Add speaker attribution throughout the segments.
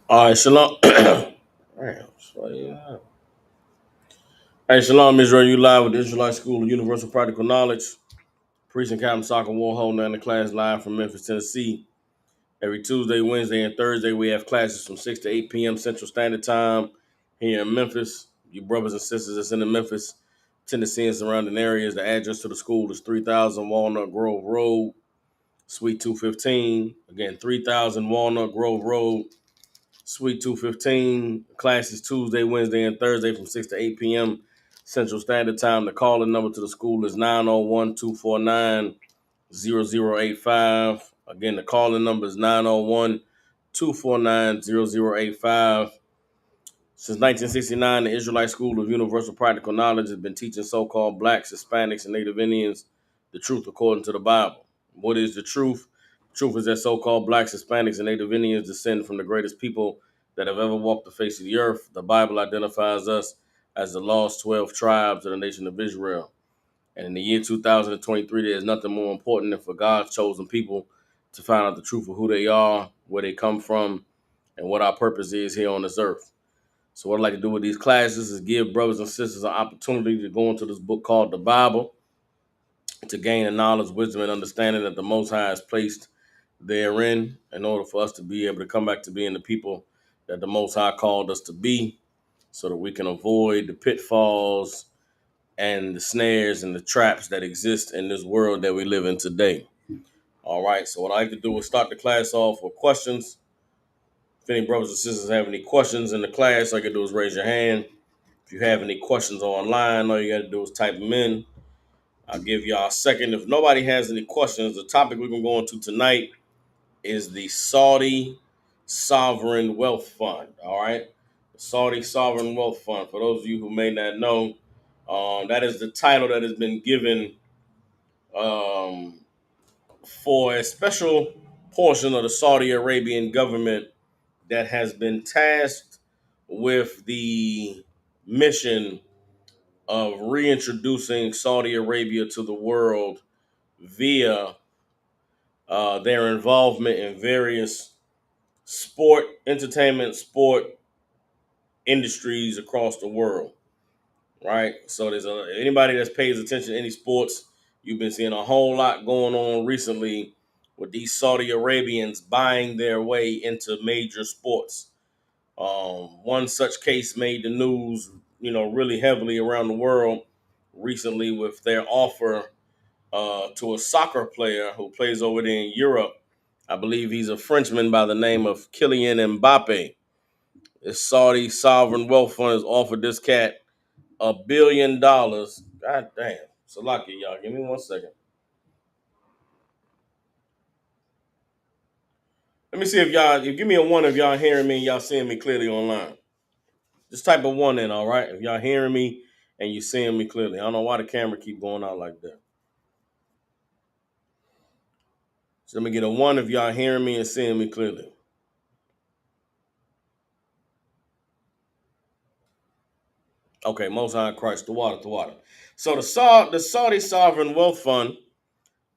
Speaker 1: All right, shalom. Damn, Hey, shalom, Israel. You live with the Israelite School of Universal Practical Knowledge. Preaching Captain Soccer Warhol in the class live from Memphis, Tennessee. Every Tuesday, Wednesday, and Thursday, we have classes from 6 to 8 p.m. Central Standard Time here in Memphis. You brothers and sisters that's in the Memphis, Tennessee, and surrounding areas, the address to the school is 3000 Walnut Grove Road, Suite 215. Again, 3000 Walnut Grove Road, Suite 215. Class is Tuesday, Wednesday, and Thursday from 6 to 8 p.m. Central Standard Time. The call-in number to the school is 901-249-0085. Again, the call-in number is 901-249-0085. Since 1969, the Israelite School of Universal Practical Knowledge has been teaching so-called blacks, Hispanics, and Native Indians the truth according to the Bible. What is the truth? The truth is that so-called blacks, Hispanics, and Native Indians descend from the greatest people that have ever walked the face of the earth. The Bible identifies us as the lost 12 tribes of the nation of Israel. And in the year 2023, there's nothing more important than for God's chosen people to find out the truth of who they are, where they come from, and what our purpose is here on this earth. So what I'd like to do with these classes is give brothers and sisters an opportunity to go into this book called the Bible to gain the knowledge, wisdom, and understanding that the Most High has placed therein in order for us to be able to come back to being the people that the Most High called us to be so that we can avoid the pitfalls and the snares and the traps that exist in this world that we live in today. All right, so what I like to do is start the class off with questions. If any brothers and sisters have any questions in the class, all you can do is raise your hand. If you have any questions online, all you got to do is type them in. I'll give y'all a second. If nobody has any questions, the topic we're going to go into tonight is the Saudi Sovereign Wealth Fund. All right. The Saudi Sovereign Wealth Fund. For those of you who may not know, that is the title that has been given um, for a special portion of the Saudi Arabian government that has been tasked with the mission of reintroducing Saudi Arabia to the world via their involvement in various entertainment, sport industries across the world. Right. So anybody that pays attention to any sports, you've been seeing a whole lot going on recently with these Saudi Arabians buying their way into major sports. One such case made the news, really heavily around the world recently with their offer to a soccer player who plays over there in Europe. I believe he's a Frenchman by the name of Kylian Mbappe. The Saudi Sovereign Wealth Fund has offered this cat $1 billion. God damn. So lucky, y'all. Give me 1 second. Let me see if y'all, give me a one if y'all hearing me and y'all seeing me clearly online. Just type of one in, all right? If y'all hearing me and you seeing me clearly. I don't know why the camera keep going out like that. So let me get a one if y'all hearing me and seeing me clearly. Okay, Most High Christ, the water, the water. So the Saudi Sovereign Wealth Fund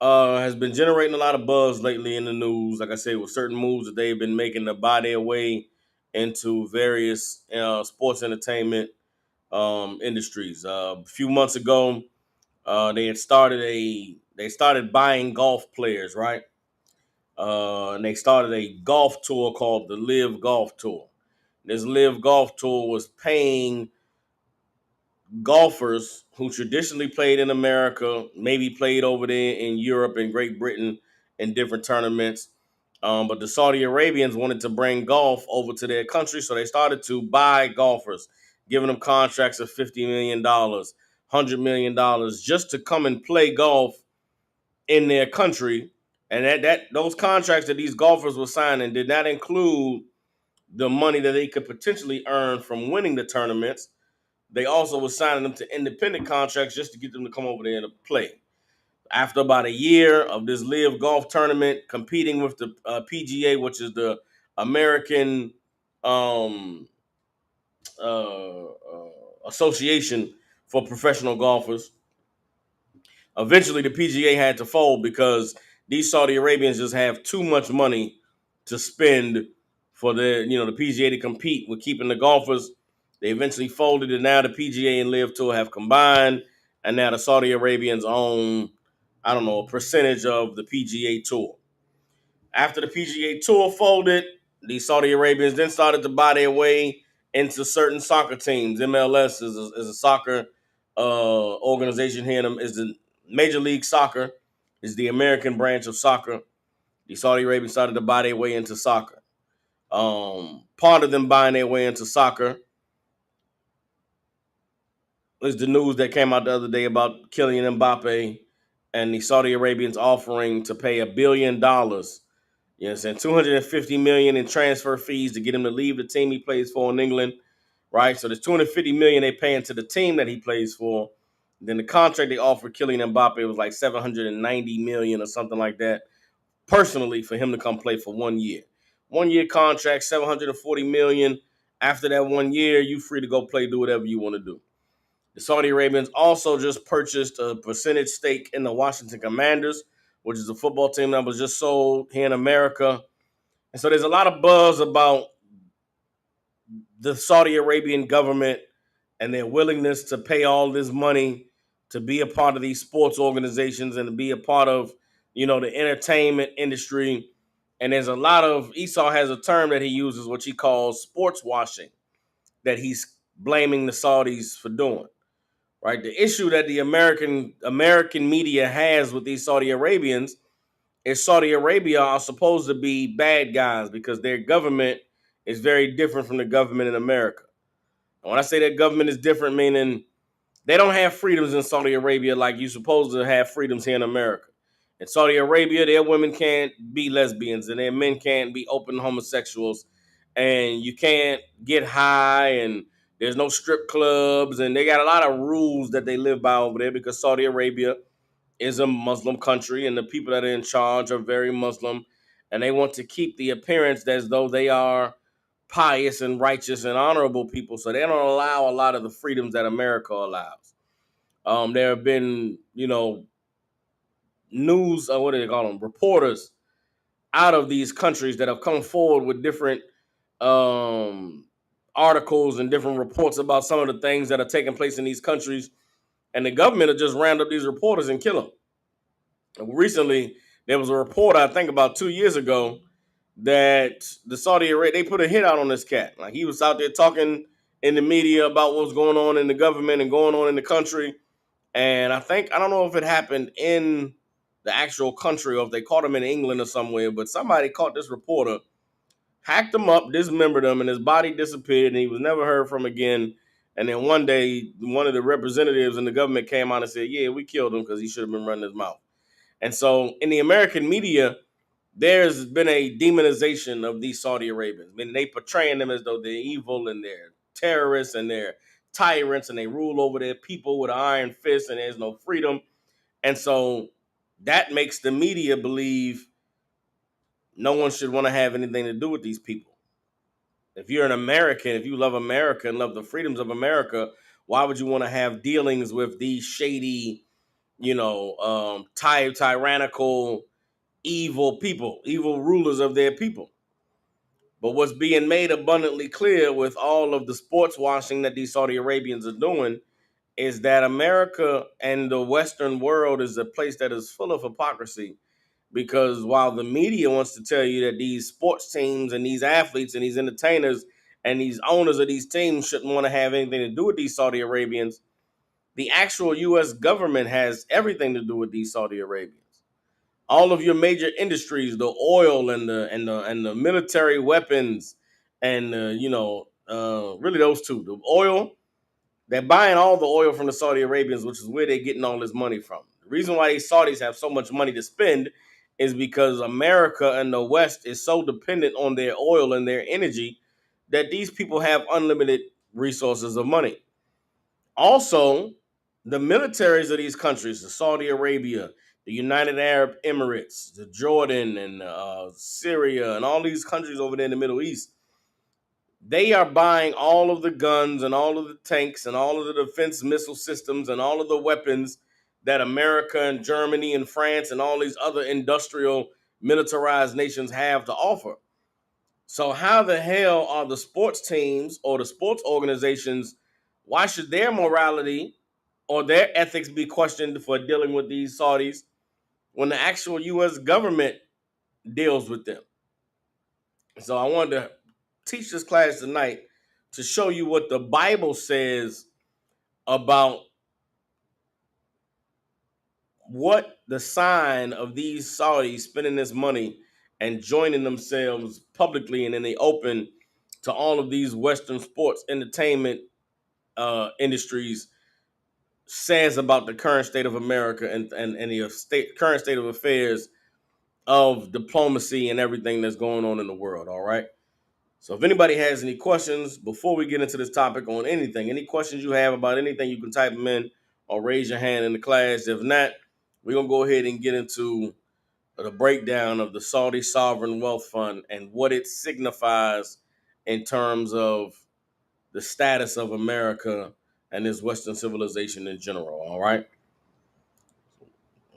Speaker 1: has been generating a lot of buzz lately in the news. Like I said, with certain moves that they've been making to buy their way into various sports entertainment industries. A few months ago, they started buying golf players, right? And they started a golf tour called the Live Golf Tour. This Live Golf Tour was paying golfers who traditionally played in America, maybe played over there in Europe and Great Britain in different tournaments. But the Saudi Arabians wanted to bring golf over to their country, so they started to buy golfers, giving them contracts of $50 million, $100 million just to come and play golf in their country. And that those contracts that these golfers were signing did not include the money that they could potentially earn from winning the tournaments. They also were signing them to independent contracts just to get them to come over there and play. After about a year of this Live Golf Tournament, competing with the PGA, which is the American um, Association for Professional Golfers, eventually the PGA had to fold because these Saudi Arabians just have too much money to spend for the PGA to compete with keeping the golfers. They eventually folded, and now the PGA and Live Tour have combined, and now the Saudi Arabians own, I don't know, a percentage of the PGA Tour. After the PGA Tour folded, the Saudi Arabians then started to buy their way into certain soccer teams. MLS is a soccer organization here. Is the Major League Soccer is the American branch of soccer. The Saudi Arabians started to buy their way into soccer. Part of them buying their way into soccer is the news that came out the other day about Kylian Mbappe and the Saudi Arabians offering to pay $1 billion. You know what I'm saying? $250 million in transfer fees to get him to leave the team he plays for in England, right? So there's $250 million they paying to the team that he plays for. Then the contract they offered Kylian Mbappe was like $790 million or something like that, personally, for him to come play for 1 year. 1 year contract, $740 million. After that 1 year, you free to go play, do whatever you want to do. The Saudi Arabians also just purchased a percentage stake in the Washington Commanders, which is a football team that was just sold here in America. And so there's a lot of buzz about the Saudi Arabian government and their willingness to pay all this money to be a part of these sports organizations and to be a part of, the entertainment industry. And there's a lot of, Esau has a term that he uses, which he calls sports washing, that he's blaming the Saudis for doing. Right? The issue that the American media has with these Saudi Arabians is Saudi Arabia are supposed to be bad guys because their government is very different from the government in America. And when I say that government is different, meaning they don't have freedoms in Saudi Arabia like you're supposed to have freedoms here in America. In Saudi Arabia, their women can't be lesbians and their men can't be open homosexuals, and you can't get high, and there's no strip clubs, and they got a lot of rules that they live by over there because Saudi Arabia is a Muslim country and the people that are in charge are very Muslim, and they want to keep the appearance as though they are pious and righteous and honorable people, so they don't allow a lot of the freedoms that America allows. There have been, news, what do they call them, reporters out of these countries that have come forward with different um, articles and different reports about some of the things that are taking place in these countries, and the government will just round up these reporters and kill them. Recently, there was a report, I think about 2 years ago, that the Saudi Arabia, they put a hit out on this cat. Like, he was out there talking in the media about what was going on in the government and going on in the country. And I don't know if it happened in the actual country or if they caught him in England or somewhere, but somebody caught this reporter, hacked him up, dismembered him, and his body disappeared, and he was never heard from again. And then one day, one of the representatives in the government came out and said, yeah, we killed him because he should have been running his mouth. And so in the American media, there's been a demonization of these Saudi Arabians. I mean, they portraying them as though they're evil and they're terrorists and they're tyrants and they rule over their people with an iron fist and there's no freedom. And so that makes the media believe no one should want to have anything to do with these people. If you're an American, if you love America and love the freedoms of America, why would you want to have dealings with these shady, tyrannical, evil people, evil rulers of their people? But what's being made abundantly clear with all of the sports washing that these Saudi Arabians are doing is that America and the Western world is a place that is full of hypocrisy. Because while the media wants to tell you that these sports teams and these athletes and these entertainers and these owners of these teams shouldn't want to have anything to do with these Saudi Arabians, the actual U.S. government has everything to do with these Saudi Arabians. All of your major industries, the oil and the military weapons, and really those two, the oil. They're buying all the oil from the Saudi Arabians, which is where they're getting all this money from. The reason why these Saudis have so much money to spend is because America and the West is so dependent on their oil and their energy that these people have unlimited resources of money. Also, the militaries of these countries, the Saudi Arabia, the United Arab Emirates, the Jordan and Syria, and all these countries over there in the Middle East, they are buying all of the guns and all of the tanks and all of the defense missile systems and all of the weapons that America and Germany and France and all these other industrial militarized nations have to offer. So how the hell are the sports teams or the sports organizations, why should their morality or their ethics be questioned for dealing with these Saudis when the actual US government deals with them? So I wanted to teach this class tonight to show you what the Bible says about what the sign of these Saudis spending this money and joining themselves publicly and in the open to all of these Western sports entertainment industries says about the current state of America and the current state of affairs of diplomacy and everything that's going on in the world. All right. So if anybody has any questions before we get into this topic on anything, any questions you have about anything, you can type them in or raise your hand in the class. If not, we're going to go ahead and get into the breakdown of the Saudi Sovereign Wealth Fund and what it signifies in terms of the status of America and this Western civilization in general. All right.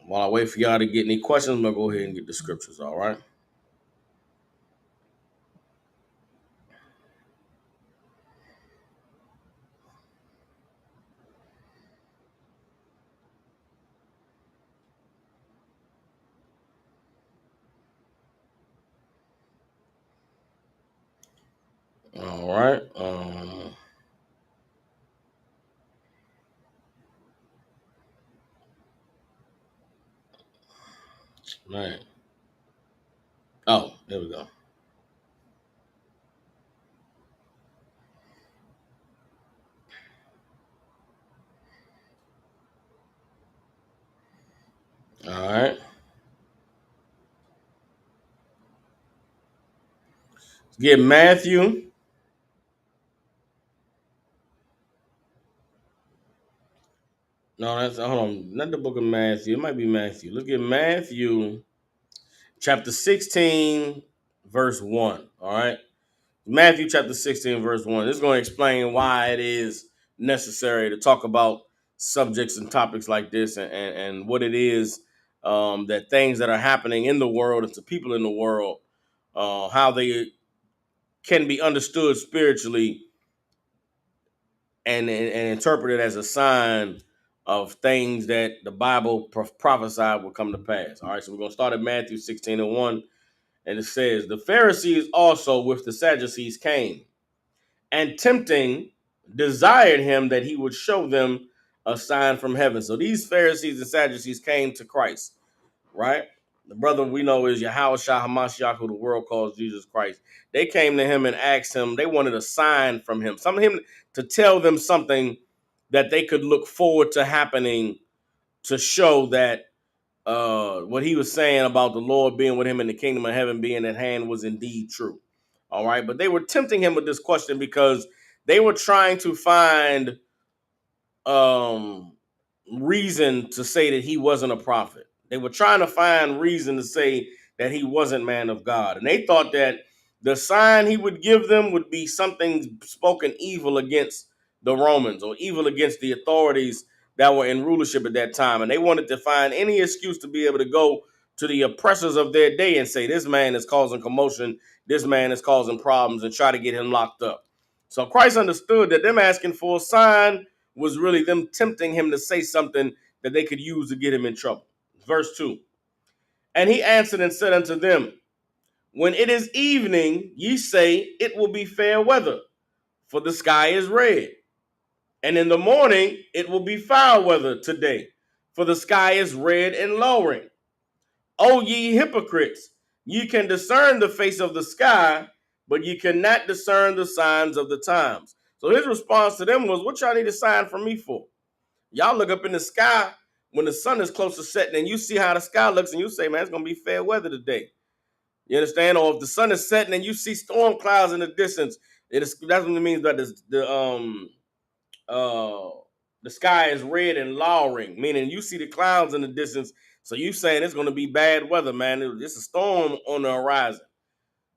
Speaker 1: While I wait for y'all to get any questions, I'm going to go ahead and get the scriptures. All right. All right. Man. Oh, there we go. All right. Get Matthew. No, that's hold on. Not the book of Matthew. It might be Matthew. Let's get Matthew chapter 16, verse 1. All right. Matthew chapter 16, verse 1. This is going to explain why it is necessary to talk about subjects and topics like this and what it is that things that are happening in the world and to people in the world, how they can be understood spiritually and interpreted as a sign of things that the Bible prophesied will come to pass. All right, so we're going to start at Matthew 16 and 1. And it says, the Pharisees also with the Sadducees came, and tempting desired him that he would show them a sign from heaven. So these Pharisees and Sadducees came to Christ, right? The brother we know is Yahushua HaMashiach, who the world calls Jesus Christ. They came to him and asked him, they wanted a sign from him, some of him to tell them something that they could look forward to happening to show that what he was saying about the Lord being with him in the kingdom of heaven being at hand was indeed true. All right. But they were tempting him with this question because they were trying to find um, reason to say that he wasn't a prophet. They were trying to find reason to say that he wasn't man of God. And they thought that the sign he would give them would be something spoken evil against the Romans or evil against the authorities that were in rulership at that time. And they wanted to find any excuse to be able to go to the oppressors of their day and say, this man is causing commotion, this man is causing problems, and try to get him locked up. So Christ understood that them asking for a sign was really them tempting him to say something that they could use to get him in trouble. Verse 2. And he answered and said unto them, when it is evening, ye say, it will be fair weather, for the sky is red. And in the morning, it will be foul weather today, for the sky is red and lowering. O ye hypocrites, ye can discern the face of the sky, but ye cannot discern the signs of the times. So his response to them was, what y'all need a sign from me for? Y'all look up in the sky when the sun is close to setting and you see how the sky looks and you say, man, it's going to be fair weather today. You understand? Or if the sun is setting and you see storm clouds in the distance, that's what it means that the sky is red and lowering, meaning you see the clouds in the distance. So you saying it's going to be bad weather, man. It's a storm on the horizon,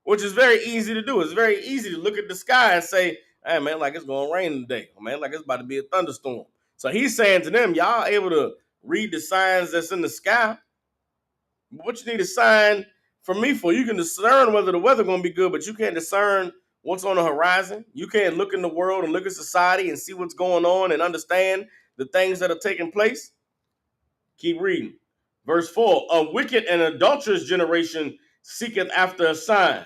Speaker 1: which is very easy to do. It's very easy to look at the sky and say, hey, man, like it's going to rain today. Man, like it's about to be a thunderstorm. So he's saying to them, y'all able to read the signs that's in the sky. What you need a sign from me for? You can discern whether the weather going to be good, but you can't discern what's on the horizon. You can't look in the world and look at society and see what's going on and understand the things that are taking place. Keep reading. Verse 4, a wicked and adulterous generation seeketh after a sign,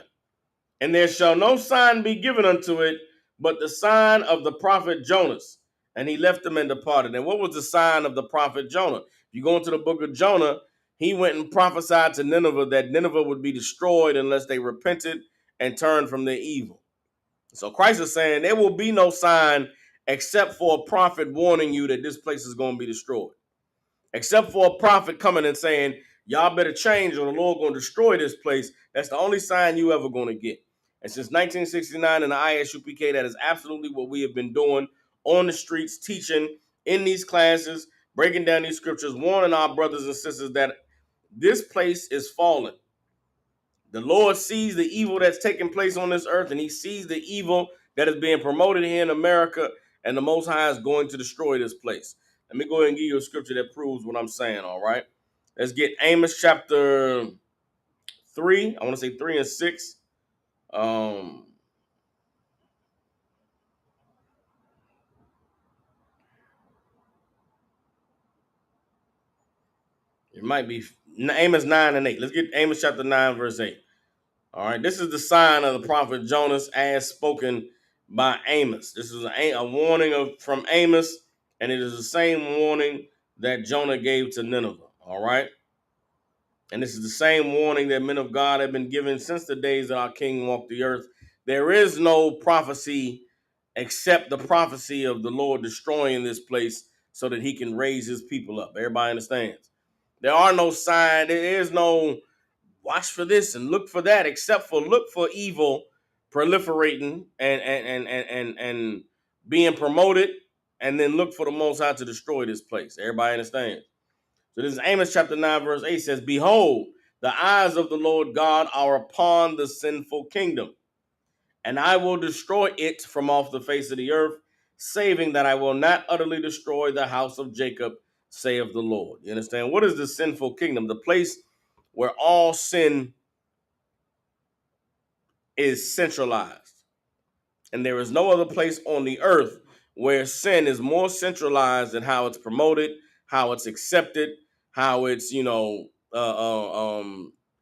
Speaker 1: and there shall no sign be given unto it, but the sign of the prophet Jonas. And he left them and departed. And what was the sign of the prophet Jonah? If you go into the book of Jonah, he went and prophesied to Nineveh that Nineveh would be destroyed unless they repented and turned from their evil. So Christ is saying there will be no sign except for a prophet warning you that this place is going to be destroyed. Except for a prophet coming and saying, y'all better change or the Lord going to destroy this place. That's the only sign you ever going to get. And since 1969 in the ISUPK, that is absolutely what we have been doing on the streets, teaching in these classes, breaking down these scriptures, warning our brothers and sisters that this place is fallen. The Lord sees the evil that's taking place on this earth, and he sees the evil that is being promoted here in America, and the Most High is going to destroy this place. Let me go ahead and give you a scripture that proves what I'm saying, all right? Let's get Amos chapter 3. I want to say 3 and 6. It might be Amos 9 and 8. Let's get Amos chapter 9, verse 8. All right, this is the sign of the prophet Jonas as spoken by Amos. This is a warning from Amos, and it is the same warning that Jonah gave to Nineveh. All right, and this is the same warning that men of God have been given since the days that our King walked the earth. There is no prophecy except the prophecy of the Lord destroying this place so that he can raise his people up. Everybody understands? There are no signs. There is no watch for this and look for that, except for look for evil proliferating and being promoted, and then look for the Most High to destroy this place. Everybody understand? So this is Amos chapter 9, verse 8 says, behold, the eyes of the Lord God are upon the sinful kingdom, and I will destroy it from off the face of the earth, saving that I will not utterly destroy the house of Jacob, saith the Lord. You understand? What is the sinful kingdom? The place where all sin is centralized. And there is no other place on the earth where sin is more centralized than how it's promoted, how it's accepted, how it's,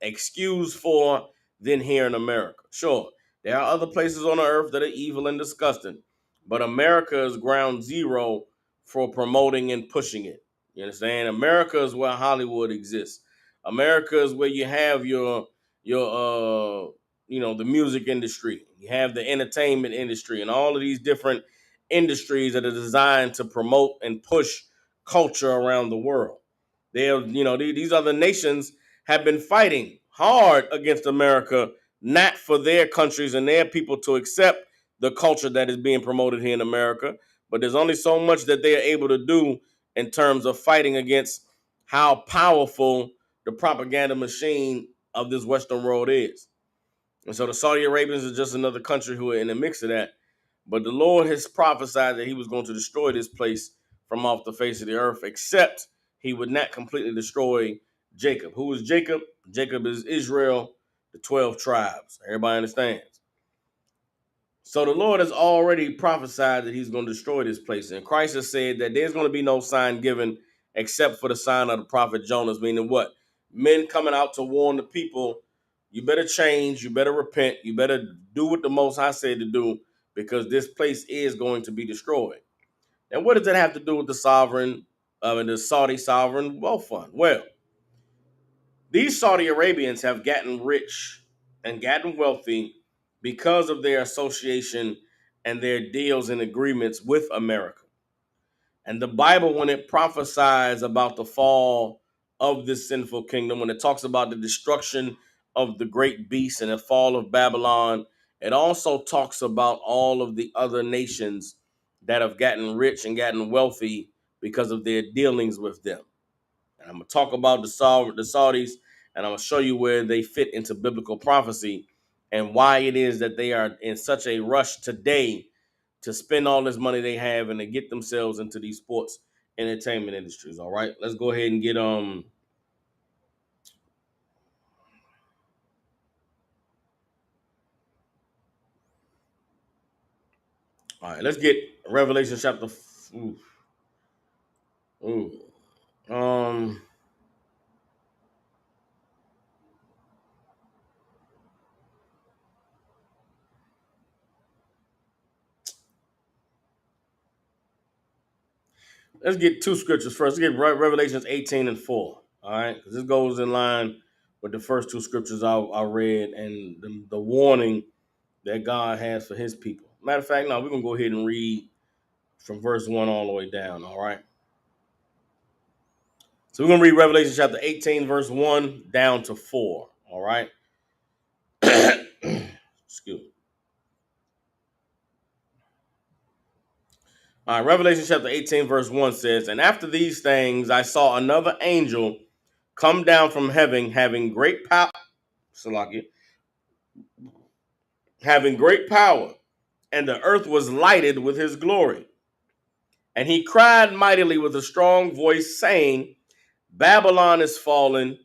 Speaker 1: excused for than here in America. Sure, there are other places on the earth that are evil and disgusting, but America is ground zero for promoting and pushing it. You understand? America is where Hollywood exists. America is where you have your the music industry. You have the entertainment industry and all of these different industries that are designed to promote and push culture around the world. These other nations have been fighting hard against America, not for their countries and their people to accept the culture that is being promoted here in America. But there's only so much that they are able to do in terms of fighting against how powerful the propaganda machine of this Western world is. And so the Saudi Arabians is just another country who are in the mix of that. But the Lord has prophesied that he was going to destroy this place from off the face of the earth, except he would not completely destroy Jacob. Who is Jacob? Jacob is Israel, the 12 tribes. Everybody understands. So the Lord has already prophesied that he's going to destroy this place. And Christ has said that there's going to be no sign given except for the sign of the prophet Jonas, meaning what? Men coming out to warn the people, you better change, you better repent, you better do what the Most High said to do, because this place is going to be destroyed. And what does that have to do with the the Saudi sovereign wealth fund? Well, these Saudi Arabians have gotten rich and gotten wealthy because of their association and their deals and agreements with America. And the Bible, when it prophesies about the fall of this sinful kingdom, when it talks about the destruction of the great beast and the fall of Babylon, it also talks about all of the other nations that have gotten rich and gotten wealthy because of their dealings with them. And I'm going to talk about the Saudis, and I'm going to show you where they fit into biblical prophecy and why it is that they are in such a rush today to spend all this money they have and to get themselves into these sports entertainment industries. All right, let's go ahead and get all right, let's get Revelation chapter. Ooh, ooh, um, let's get two scriptures first. Let's get Revelations 18:4. All right, because this goes in line with the first two scriptures I read and the warning that God has for his people. Matter of fact, no, we're going to go ahead and read from verse 1 all the way down, all right? So we're going to read Revelation chapter 18, verse 1 down to 4, all right? Excuse me. All right, Revelation chapter 18, verse 1 says, "And after these things I saw another angel come down from heaven, having great power, and the earth was lighted with his glory. And he cried mightily with a strong voice, saying, Babylon is fallen,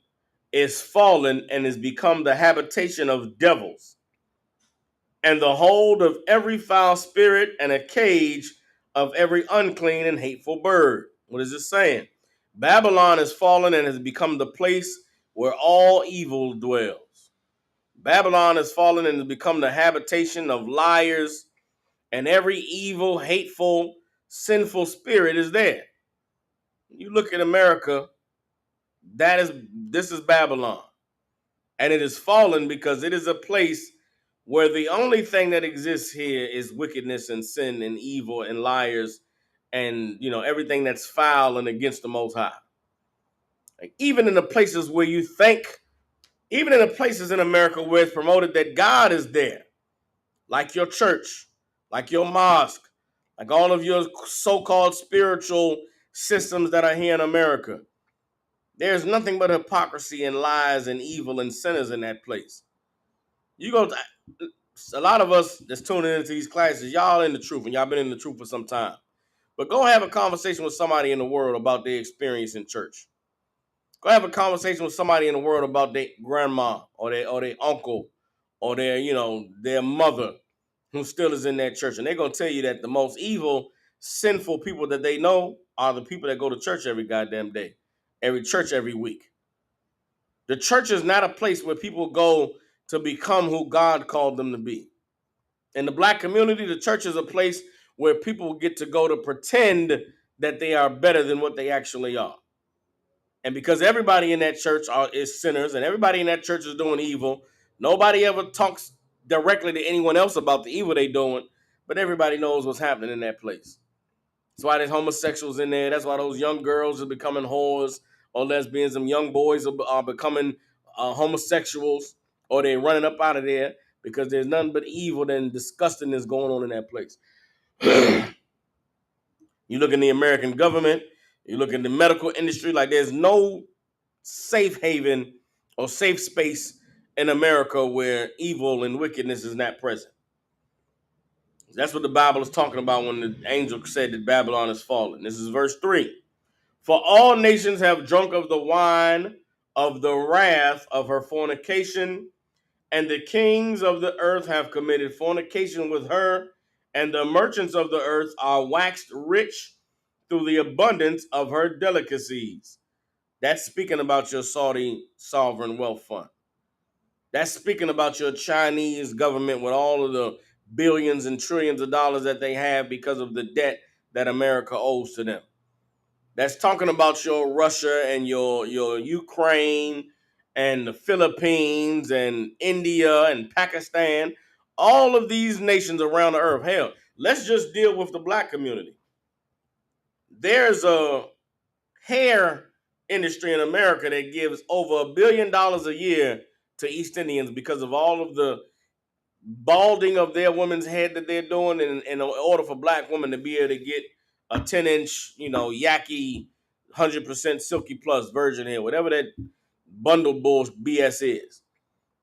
Speaker 1: and is become the habitation of devils, and the hold of every foul spirit, and a cage of every unclean and hateful bird." What is it saying? Babylon is fallen and has become the place where all evil dwells. Babylon is fallen and has become the habitation of liars, and every evil, hateful, sinful spirit is there. You look at America, this is Babylon. And it is fallen because it is a place where the only thing that exists here is wickedness and sin and evil and liars and everything that's foul and against the Most High. Like, even in the places where you think, even in the places in America where it's promoted that God is there, like your church, like your mosque, like all of your so-called spiritual systems that are here in America, there's nothing but hypocrisy and lies and evil and sinners in that place. You go to, a lot of us that's tuning into these classes, y'all in the truth, and y'all been in the truth for some time. But go have a conversation with somebody in the world about their experience in church. Go have a conversation with somebody in the world about their grandma or their uncle or their mother who still is in that church. And they're gonna tell you that the most evil, sinful people that they know are the people that go to church every goddamn day, every church every week. The church is not a place where people go to become who God called them to be. In the black community, the church is a place where people get to go to pretend that they are better than what they actually are. And because everybody in that church is sinners and everybody in that church is doing evil, nobody ever talks directly to anyone else about the evil they're doing, but everybody knows what's happening in that place. That's why there's homosexuals in there. That's why those young girls are becoming whores or lesbians, and young boys are becoming homosexuals, or they're running up out of there because there's nothing but evil and disgustingness going on in that place. You look in the American government, you look in the medical industry, like there's no safe haven or safe space in America where evil and wickedness is not present. That's what the Bible is talking about when the angel said that Babylon is fallen. This is verse 3. For all nations have drunk of the wine of the wrath of her fornication, and the kings of the earth have committed fornication with her, and the merchants of the earth are waxed rich through the abundance of her delicacies. That's speaking about your Saudi sovereign wealth fund. That's speaking about your Chinese government with all of the billions and trillions of dollars that they have because of the debt that America owes to them. That's talking about your Russia and your Ukraine and the Philippines and India and Pakistan, all of these nations around the earth. Hell, let's just deal with the black community. There's a hair industry in America that gives over $1 billion a year to East Indians because of all of the balding of their women's head that they're doing in order for black women to be able to get a 10-inch, yaki, 100% silky plus virgin hair, whatever that bundle bull BS is.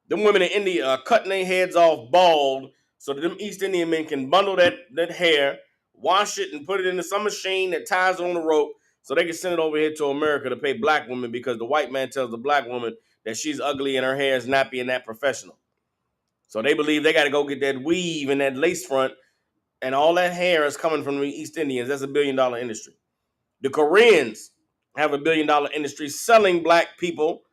Speaker 1: Them women in India are cutting their heads off bald so that them East Indian men can bundle that hair, wash it, and put it into some machine that ties it on the rope so they can send it over here to America to pay black women because the white man tells the black woman that she's ugly and her hair is nappy and that professional. So they believe they got to go get that weave and that lace front, and all that hair is coming from the East Indians. That's $1 billion industry. The Koreans have $1 billion industry selling black people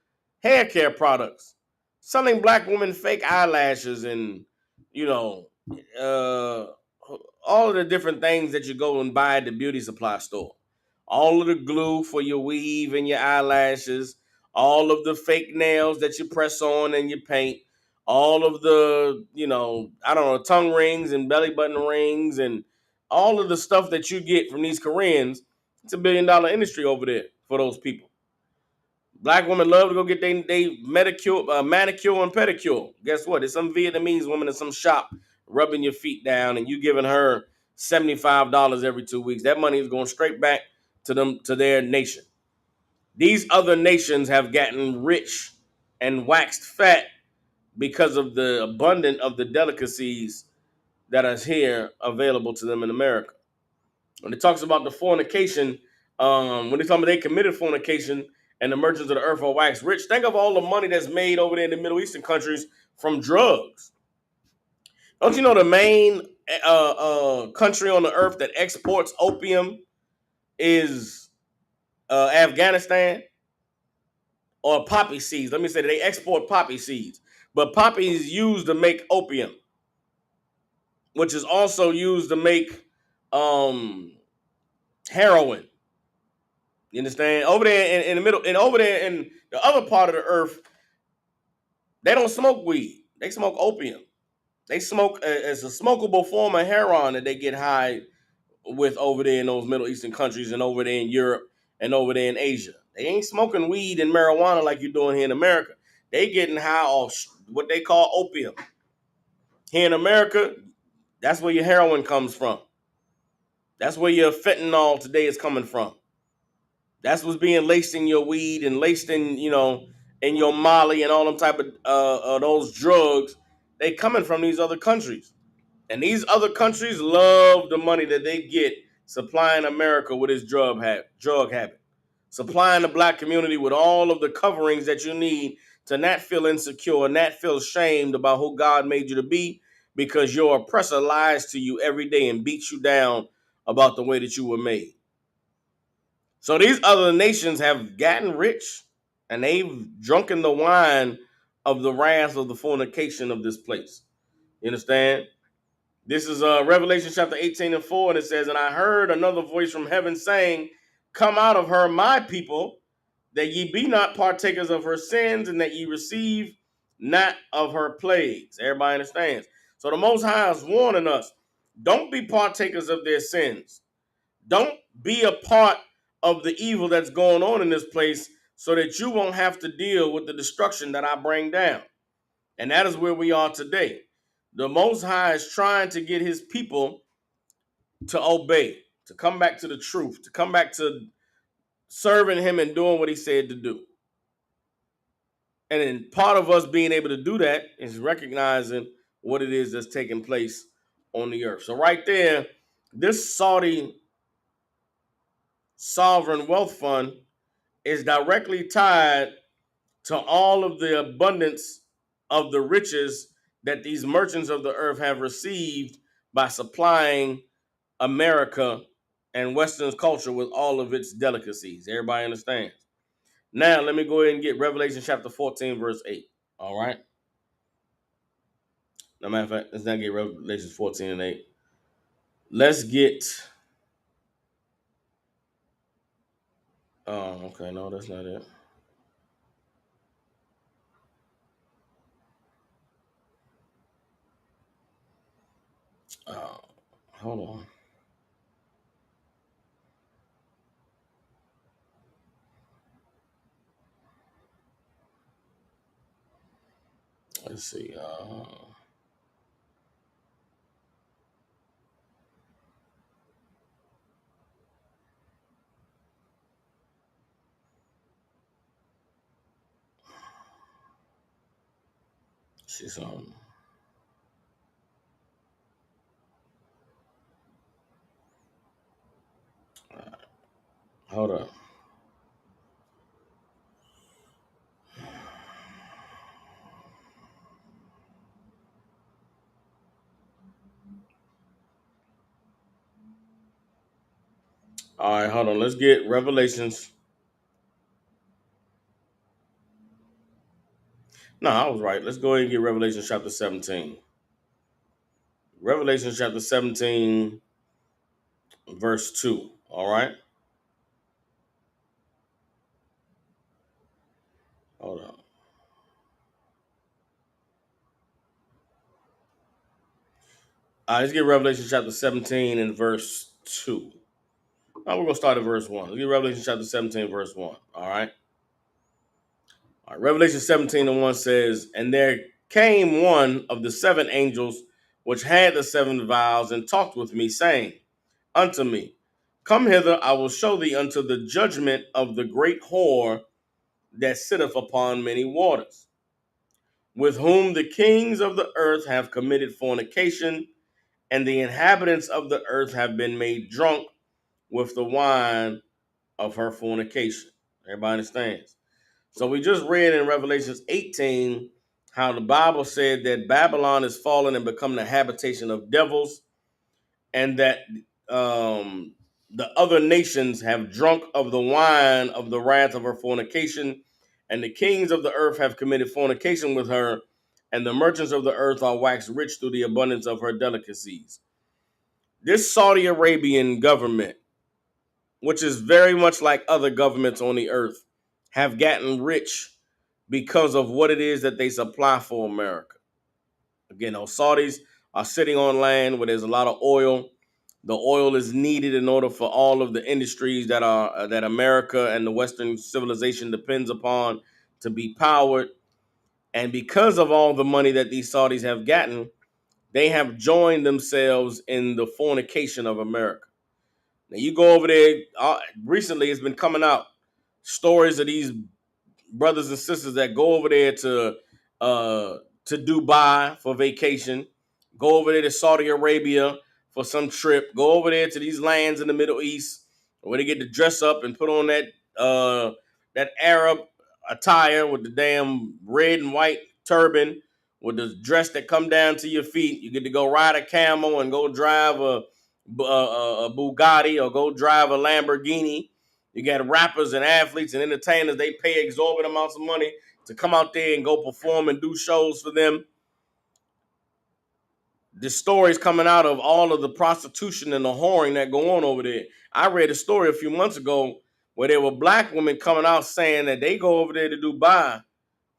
Speaker 1: hair care products, selling black women fake eyelashes, and you know, uh, all of the different things that you go and buy at the beauty supply store. All of the glue for your weave and your eyelashes, all of the fake nails that you press on and you paint, all of the, I don't know, tongue rings and belly button rings and all of the stuff that you get from these Koreans. It's $1 billion industry over there for those people. Black women love to go get they manicure and pedicure. Guess what? There's some Vietnamese woman in some shop rubbing your feet down, and you giving her $75 every 2 weeks. That money is going straight back to their nation. These other nations have gotten rich and waxed fat because of the abundance of the delicacies that is here available to them in America. When it talks about the fornication, when they talk about they committed fornication and the merchants of the earth are waxed rich, think of all the money that's made over there in the Middle Eastern countries from drugs. Don't you know the main country on the earth that exports opium is Afghanistan? Or poppy seeds. Let me say that they export poppy seeds. But poppy is used to make opium, which is also used to make heroin. You understand? Over there in the middle, and over there in the other part of the earth, they don't smoke weed. They smoke opium. They smoke as a smokable form of heroin that they get high with over there in those Middle Eastern countries and over there in Europe and over there in Asia. They ain't smoking weed and marijuana like you're doing here in America. They getting high off what they call opium. Here in America, that's where your heroin comes from. That's where your fentanyl today is coming from. That's what's being laced in your weed and laced in, in your Molly and all them type of those drugs. They coming from these other countries. And these other countries love the money that they get supplying America with its drug habit. Supplying the black community with all of the coverings that you need to not feel insecure, not feel shamed about who God made you to be, because your oppressor lies to you every day and beats you down about the way that you were made. So these other nations have gotten rich and they've drunken the wine of the wrath of the fornication of this place. You understand? This is Revelation chapter 18:4, and it says, "And I heard another voice from heaven saying, Come out of her, my people, that ye be not partakers of her sins, and that ye receive not of her plagues." Everybody understands. So the Most High is warning us, don't be partakers of their sins. Don't be a part of the evil that's going on in this place so that you won't have to deal with the destruction that I bring down. And that is where we are today. The Most High is trying to get his people to obey, to come back to the truth, to come back to serving him and doing what he said to do. And then part of us being able to do that is recognizing what it is that's taking place on the earth. So right there, this Saudi sovereign wealth fund is directly tied to all of the abundance of the riches that these merchants of the earth have received by supplying America and Western culture with all of its delicacies. Everybody understands? Now, let me go ahead and get Revelation chapter 14, verse 8. All right? No matter of fact, let's not get Revelation 14 and 8. Let's get. Oh, okay. No, that's not it. Uh, Hold on. Let's see. See something. Hold up. All right, hold on. Let's get Revelations. No, I was right. Let's go ahead and get Revelation chapter 17. Revelation chapter 17, verse 2. All right. Hold on. All right, let's get Revelation chapter 17 and verse 2. Now we're going to start at verse 1. Let's get Revelation chapter 17, verse 1. All right. All right. Revelation 17 and 1 says, "And there came one of the seven angels which had the seven vials and talked with me, saying unto me, Come hither, I will show thee unto the judgment of the great whore that sitteth upon many waters, with whom the kings of the earth have committed fornication, and the inhabitants of the earth have been made drunk with the wine of her fornication." Everybody understands? So we just read in Revelations 18 how the Bible said that Babylon is fallen and become the habitation of devils, and that the other nations have drunk of the wine of the wrath of her fornication, and the kings of the earth have committed fornication with her, and the merchants of the earth are waxed rich through the abundance of her delicacies. This Saudi Arabian government, which is very much like other governments on the earth, have gotten rich because of what it is that they supply for America. Again, those Saudis are sitting on land where there's a lot of oil. The oil is needed in order for all of the industries that America and the Western civilization depends upon to be powered. And because of all the money that these Saudis have gotten, they have joined themselves in the fornication of America. Now you go over there. Recently, it's been coming out stories of these brothers and sisters that go over there uh to Dubai for vacation, go over there to Saudi Arabia for some trip, go over there to these lands in the Middle East where they get to dress up and put on that Arab attire with the damn red and white turban with the dress that come down to your feet. You get to go ride a camel and go drive a Bugatti or go drive a Lamborghini. You got rappers and athletes and entertainers. They pay exorbitant amounts of money to come out there and go perform and do shows for them. The stories coming out of all of the prostitution and the whoring that go on over there. I read a story a few months ago where there were black women coming out saying that they go over there to Dubai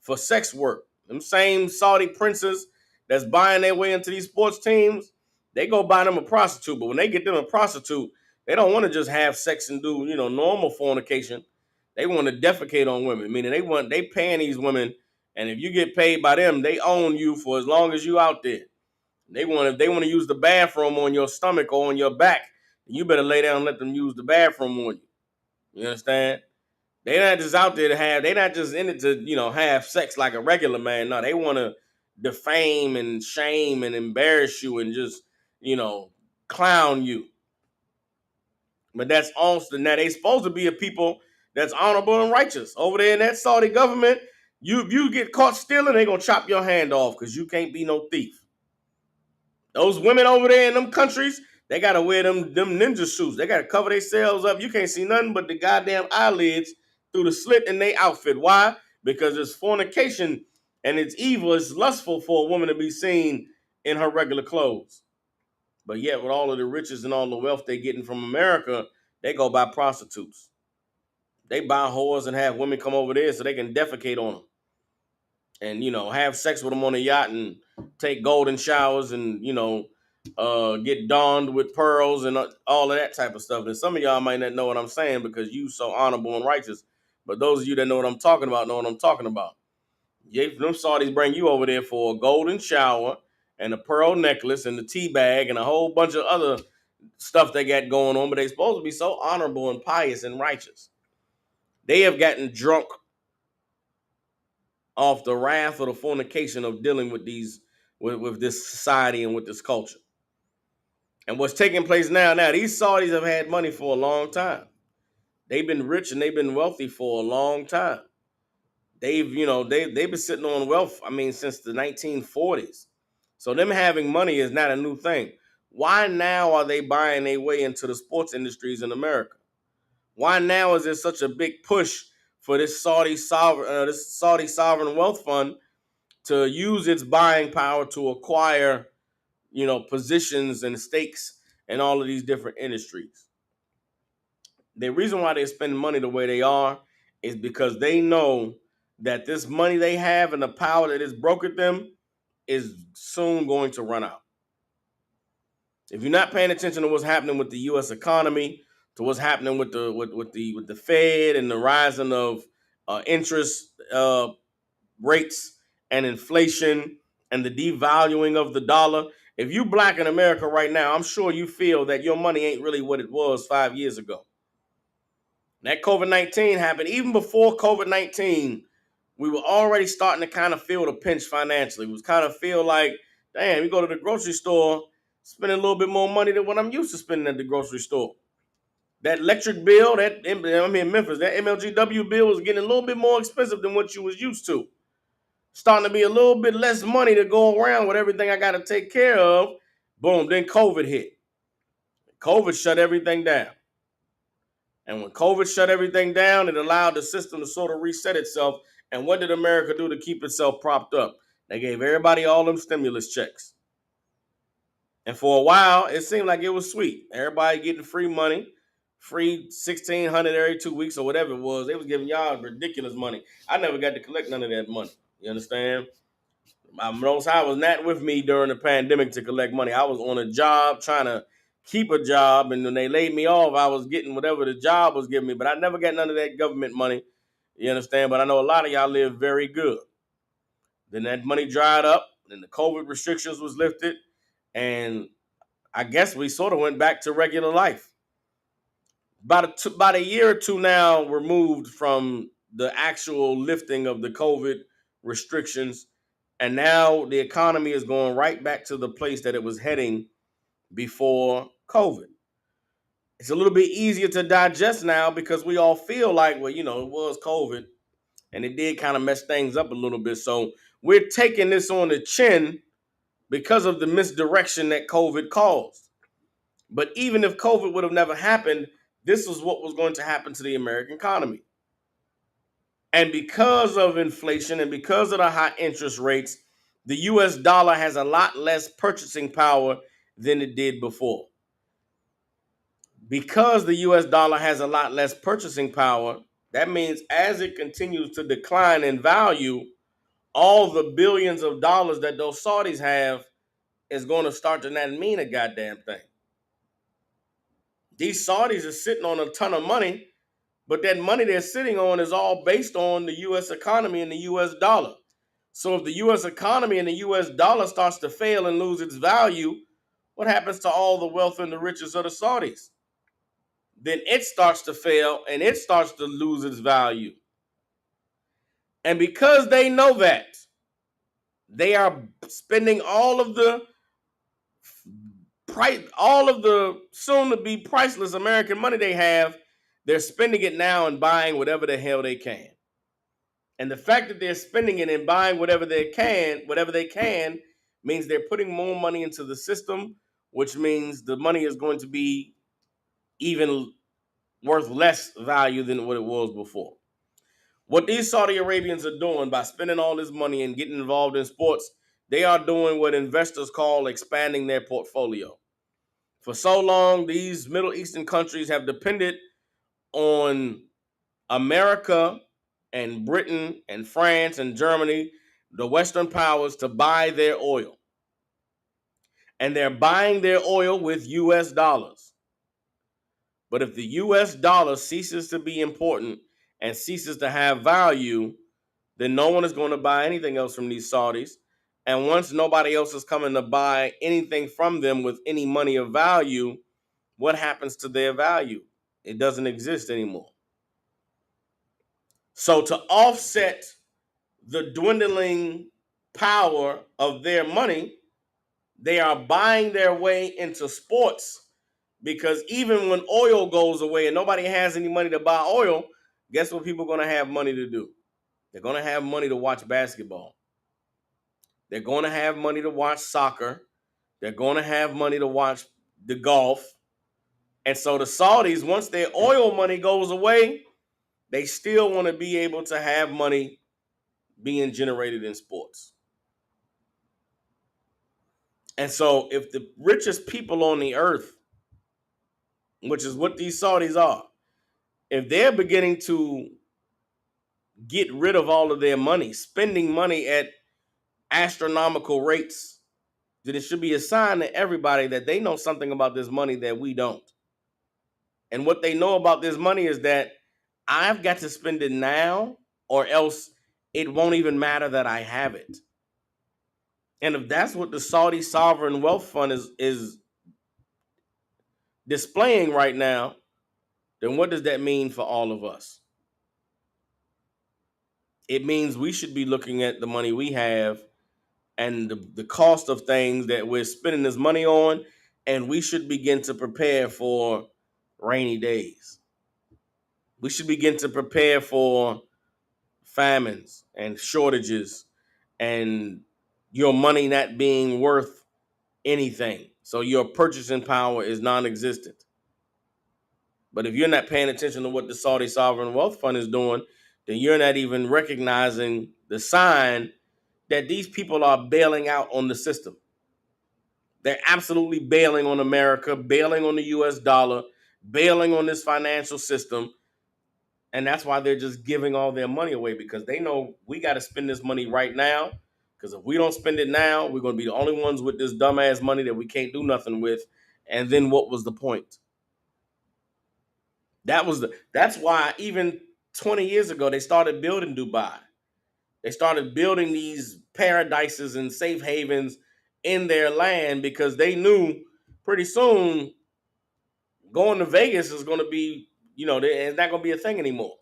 Speaker 1: for sex work. Them same Saudi princes that's buying their way into these sports teams, they go buy them a prostitute. But when they get them a prostitute, they don't want to just have sex and do, normal fornication. They want to defecate on women, meaning they paying these women, and if you get paid by them, they own you for as long as you out there. They want to use the bathroom on your stomach or on your back, you better lay down and let them use the bathroom on you. You understand? They're not just out there to have. They're not just in it to have sex like a regular man. No, they want to defame and shame and embarrass you and just you know clown you. But that's also now they supposed to be a people that's honorable and righteous. Over there in that Saudi government, if you get caught stealing, they gonna chop your hand off because you can't be no thief. Those women over there in them countries, they gotta wear them ninja suits. They gotta cover themselves up. You can't see nothing but the goddamn eyelids through the slit in their outfit. Why? Because it's fornication and it's evil. It's lustful for a woman to be seen in her regular clothes. But yet, with all of the riches and all the wealth they getting from America, they go buy prostitutes. They buy whores and have women come over there so they can defecate on them and have sex with them on a yacht and take golden showers and get donned with pearls and all of that type of stuff. And some of y'all might not know what I'm saying because you so honorable and righteous, but those of you that know what I'm talking about know what I'm talking about. Yeah, them Saudis bring you over there for a golden shower and a pearl necklace and the tea bag and a whole bunch of other stuff they got going on, but they supposed to be so honorable and pious and righteous. They have gotten drunk off the wrath or the fornication of dealing with with this society and with this culture. And what's taking place now, these Saudis have had money for a long time. They've been rich and they've been wealthy for a long time. They've been sitting on wealth, since the 1940s. So them having money is not a new thing. Why now are they buying their way into the sports industries in America? Why now is there such a big push for this Saudi sovereign wealth fund to use its buying power to acquire, positions and stakes in all of these different industries? The reason why they spend money the way they are is because they know that this money they have and the power that is brokered them is soon going to run out. If you're not paying attention to what's happening with the U.S. economy, to what's happening with the Fed and the rising of interest rates and inflation and the devaluing of the dollar, if you black in America right now, I'm sure you feel that your money ain't really what it was 5 years ago. That COVID-19 happened. Even before COVID-19, we were already starting to kind of feel the pinch financially. It was kind of feel like, damn, you go to the grocery store, spending a little bit more money than what I'm used to spending at the grocery store. That electric bill, I'm in Memphis, that MLGW bill was getting a little bit more expensive than what you was used to. Starting to be a little bit less money to go around with everything I got to take care of. Boom, then COVID hit. COVID shut everything down. And when COVID shut everything down, it allowed the system to sort of reset itself. And what did America do to keep itself propped up? They gave everybody all them stimulus checks. And for a while, it seemed like it was sweet. Everybody getting free money, free 1,600 every 2 weeks or whatever it was. They was giving y'all ridiculous money. I never got to collect none of that money. You understand? My Most High was not with me during the pandemic to collect money. I was on a job trying to keep a job, and when they laid me off, I was getting whatever the job was giving me, but I never got none of that government money. You understand? But I know a lot of y'all live very good. Then that money dried up, then the COVID restrictions was lifted, and I guess we sort of went back to regular life. About a year or two now removed from the actual lifting of the COVID restrictions, and now the economy is going right back to the place that it was heading before COVID. It's a little bit easier to digest now because we all feel like, well, it was COVID and it did kind of mess things up a little bit. So we're taking this on the chin because of the misdirection that COVID caused. But even if COVID would have never happened, this is what was going to happen to the American economy. And because of inflation and because of the high interest rates, the US dollar has a lot less purchasing power than it did before. Because the US dollar has a lot less purchasing power, that means as it continues to decline in value, all the billions of dollars that those Saudis have is going to start to not mean a goddamn thing. These Saudis are sitting on a ton of money, but that money they're sitting on is all based on the US economy and the US dollar. So if the U.S. economy and the U.S. dollar starts to fail and lose its value, what happens to all the wealth and the riches of the Saudis? Then it starts to fail and it starts to lose its value. And because they know that, they are spending all of the soon to be priceless American money they have. They're spending it now and buying whatever the hell they can. And the fact that they're spending it and buying whatever they can means they're putting more money into the system, which means the money is going to be even worth less value than what it was before. What these Saudi Arabians are doing by spending all this money and getting involved in sports, they are doing what investors call expanding their portfolio. For so long, these Middle Eastern countries have depended on America and Britain and France and Germany, the Western powers, to buy their oil. And they're buying their oil with US dollars. But if the US dollar ceases to be important and ceases to have value, then no one is going to buy anything else from these Saudis. And once nobody else is coming to buy anything from them with any money of value, what happens to their value? It doesn't exist anymore. So to offset the dwindling power of their money, they are buying their way into sports, because even when oil goes away and nobody has any money to buy oil, guess what people are going to have money to do? They're going to have money to watch basketball. They're going to have money to watch soccer. They're going to have money to watch the golf. And so the Saudis, once their oil money goes away, they still want to be able to have money being generated in sports. And so if the richest people on the earth, which is what these Saudis are, if they're beginning to get rid of all of their money, spending money at astronomical rates, then it should be a sign to everybody that they know something about this money that we don't. And what they know about this money is that I've got to spend it now, or else it won't even matter that I have it. And if that's what the Saudi Sovereign Wealth Fund is displaying right now, then what does that mean for all of us? It means we should be looking at the money we have and the cost of things that we're spending this money on, and we should begin to prepare for rainy days. We should begin to prepare for famines and shortages and your money not being worth anything. So your purchasing power is non-existent. But if you're not paying attention to what the Saudi Sovereign Wealth Fund is doing, then you're not even recognizing the sign that these people are bailing out on the system. They're absolutely bailing on America, bailing on the US dollar, bailing on this financial system. And that's why they're just giving all their money away, because they know we got to spend this money right now. Because if we don't spend it now, we're going to be the only ones with this dumbass money that we can't do nothing with. And then what was the point? That's why even 20 years ago they started building Dubai. They started building these paradises and safe havens in their land, because they knew pretty soon going to Vegas is going to be, it's not going to be a thing anymore.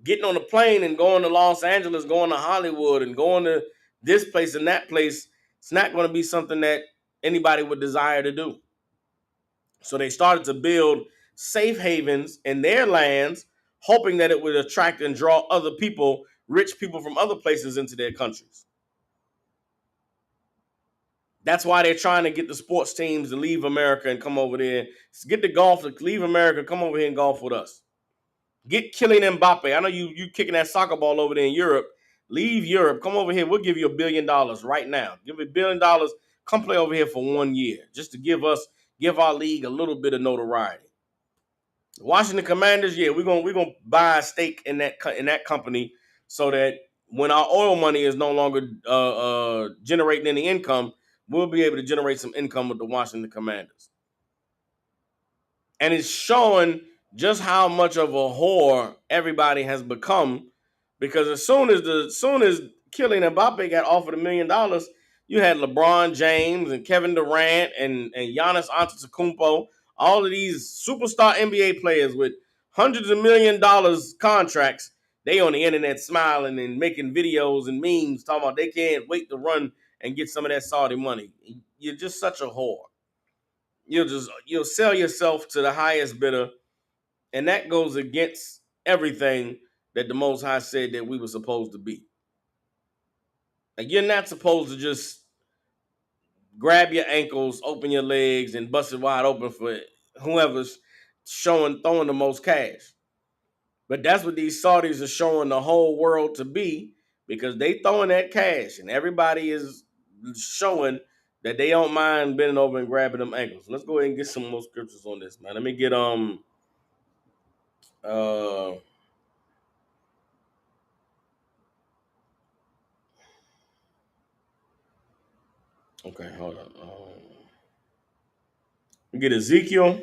Speaker 1: Getting on a plane and going to Los Angeles, going to Hollywood, and going to this place and that place, it's not going to be something that anybody would desire to do. So they started to build safe havens in their lands, hoping that it would attract and draw other people, rich people from other places, into their countries. That's why they're trying to get the sports teams to leave America and come over there. Get the golf to leave America, come over here and golf with us. Get Kylian Mbappe. I know you kicking that soccer ball over there in Europe. Leave Europe. Come over here. We'll give you $1 billion right now. Give $1 billion. Come play over here for 1 year, just to give our league a little bit of notoriety. Washington Commanders, yeah, we're gonna buy a stake in that company, so that when our oil money is no longer generating any income, we'll be able to generate some income with the Washington Commanders. And it's showing just how much of a whore everybody has become, because as soon as Kylian Mbappe got offered $1 million. You had LeBron James and Kevin Durant and Giannis Antetokounmpo, all of these superstar NBA players with hundreds of $1 million contracts. They on the internet smiling and making videos and memes talking about they can't wait to run and get some of that Saudi money. You're just such a whore. You'll sell yourself to the highest bidder, and that goes against everything that the Most High said that we were supposed to be. Like, you're not supposed to just grab your ankles, open your legs, and bust it wide open for whoever's throwing the most cash. But that's what these Saudis are showing the whole world to be, because they throwing that cash, and everybody is showing that they don't mind bending over and grabbing them ankles. Let's go ahead and get some more scriptures on this, man. Let me get uh okay, hold on. Get Ezekiel.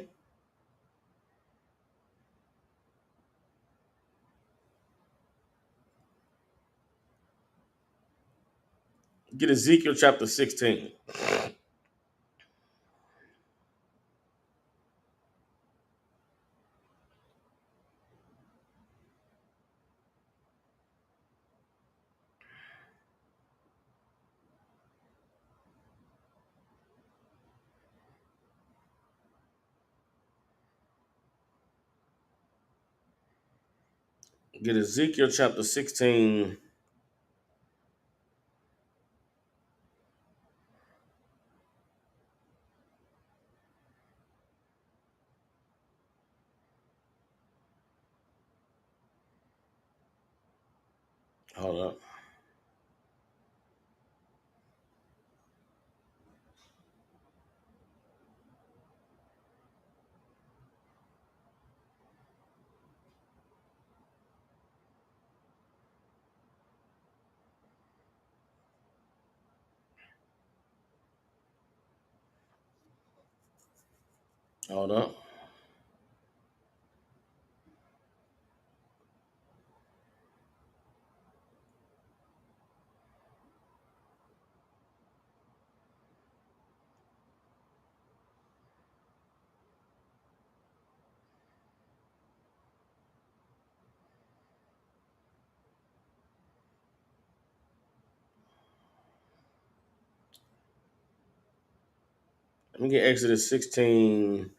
Speaker 1: Get Ezekiel chapter 16. Get Ezekiel chapter 16. Hold up. Hold up. Let me get Exodus 16.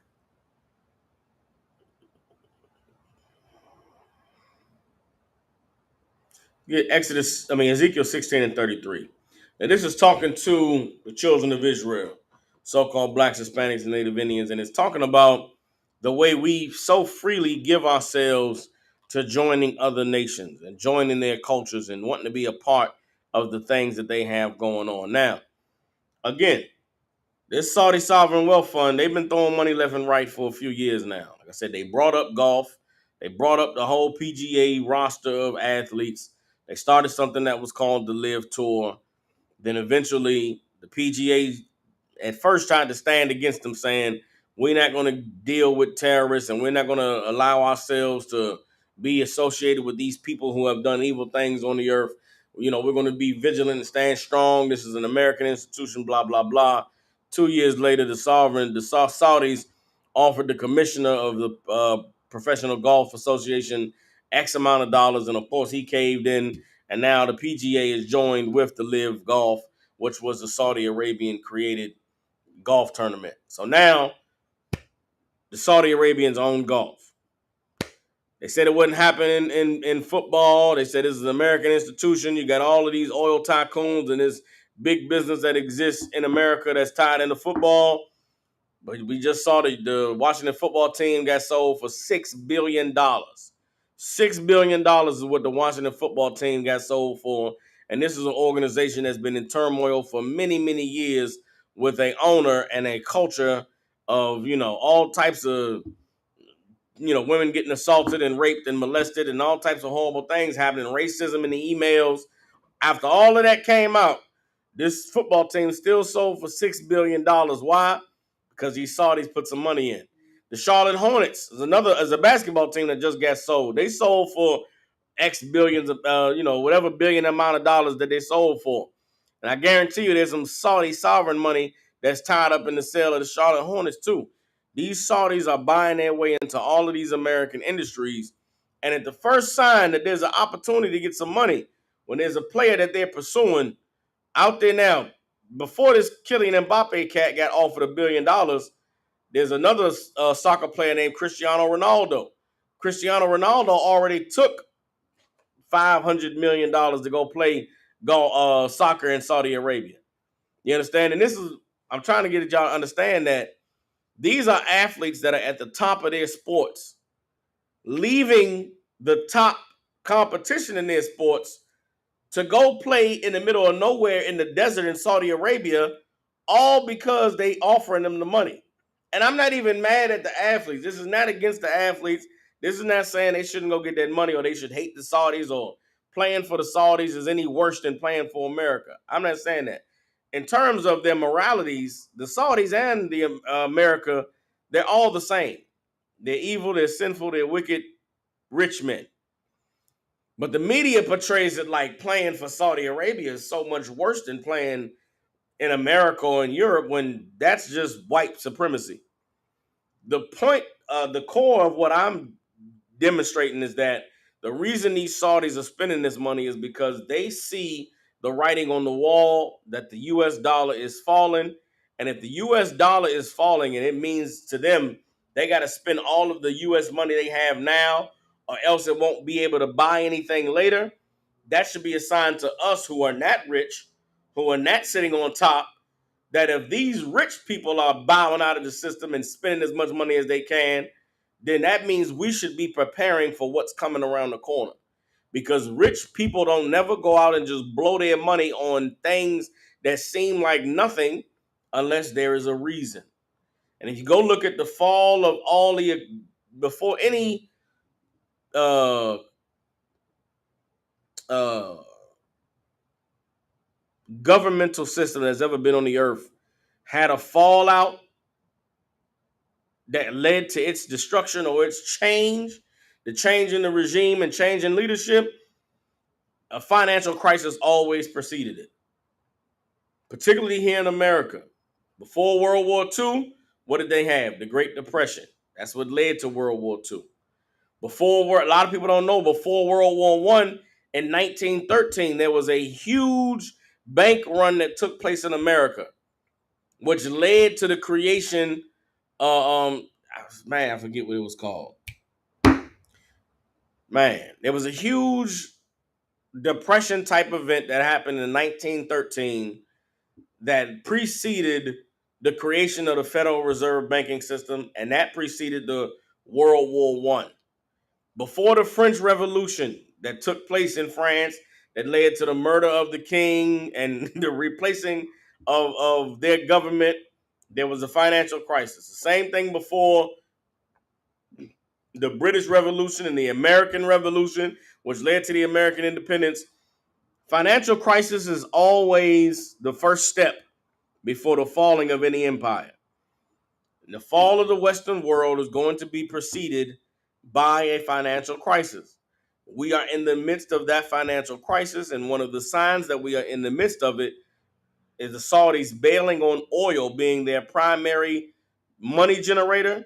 Speaker 1: Get Ezekiel 16 and 33. Now, this is talking to the children of Israel, so-called blacks, Hispanics, and Native Indians, and it's talking about the way we so freely give ourselves to joining other nations and joining their cultures and wanting to be a part of the things that they have going on. Now, again, this Saudi Sovereign Wealth Fund, they've been throwing money left and right for a few years now. Like I said, they brought up golf. They brought up the whole PGA roster of athletes. They started something that was called the Live Tour. Then eventually the PGA at first tried to stand against them, saying, we're not going to deal with terrorists and we're not going to allow ourselves to be associated with these people who have done evil things on the earth. We're going to be vigilant and stand strong. This is an American institution, blah, blah, blah. 2 years later, the Saudis offered the commissioner of the Professional Golf Association X amount of dollars. And of course, he caved in. And now the PGA is joined with the Live Golf, which was the Saudi Arabian created golf tournament. So now the Saudi Arabians own golf. They said it wouldn't happen in football. They said this is an American institution. You got all of these oil tycoons and this big business that exists in America that's tied into football. But we just saw the Washington football team got sold for $6 billion. $6 billion is what the Washington football team got sold for. And this is an organization that's been in turmoil for many, many years with a owner and a culture of, all types of, women getting assaulted and raped and molested and all types of horrible things happening, racism in the emails. After all of that came out, this football team still sold for $6 billion. Why? Because these Saudis put some money in. The Charlotte Hornets is a basketball team that just got sold. They sold for X billions of whatever billion amount of dollars that they sold for. And I guarantee you there's some Saudi sovereign money that's tied up in the sale of the Charlotte Hornets too. These Saudis are buying their way into all of these American industries. And at the first sign that there's an opportunity to get some money, when there's a player that they're pursuing out there now, before this Kylian Mbappe cat got offered $1 billion, there's another soccer player named Cristiano Ronaldo. Cristiano Ronaldo already took $500 million to go play soccer in Saudi Arabia. You understand? And I'm trying to get y'all to understand that these are athletes that are at the top of their sports, leaving the top competition in their sports to go play in the middle of nowhere in the desert in Saudi Arabia, all because they offering them the money. And I'm not even mad at the athletes. This is not against the athletes. This is not saying they shouldn't go get that money or they should hate the Saudis or playing for the Saudis is any worse than playing for America. I'm not saying that. In terms of their moralities, the Saudis and the America, they're all the same. They're evil, they're sinful, they're wicked, rich men. But the media portrays it like playing for Saudi Arabia is so much worse than playing in America or in Europe, when that's just white supremacy. The point, the core of what I'm demonstrating is that the reason these Saudis are spending this money is because they see the writing on the wall that the US dollar is falling. And if the US dollar is falling, and it means to them they got to spend all of the US money they have now, or else it won't be able to buy anything later, that should be a sign to us who are not rich, who are not sitting on top, that if these rich people are bowing out of the system and spending as much money as they can, then that means we should be preparing for what's coming around the corner. Because rich people don't never go out and just blow their money on things that seem like nothing unless there is a reason. And if you go look at the fall of all the, before any uh uh governmental system that's ever been on the earth had a fallout that led to its destruction or its change, the change in the regime and change in leadership, a financial crisis always preceded it, particularly here in America. Before World War II, what did they have? The Great Depression. That's what led to World War II. A lot of people don't know, before World War One in 1913, there was a huge bank run that took place in America, which led to the creation. I forget what it was called. Man, there was a huge depression type event that happened in 1913 that preceded the creation of the Federal Reserve banking system, and that preceded the World War One. Before the French Revolution that took place in France, that led to the murder of the king and the replacing of their government, there was a financial crisis. The same thing before the British Revolution and the American Revolution, which led to the American independence. Financial crisis is always the first step before the falling of any empire. And the fall of the Western world is going to be preceded by a financial crisis. We are in the midst of that financial crisis, and one of the signs that we are in the midst of it is the Saudis bailing on oil being their primary money generator,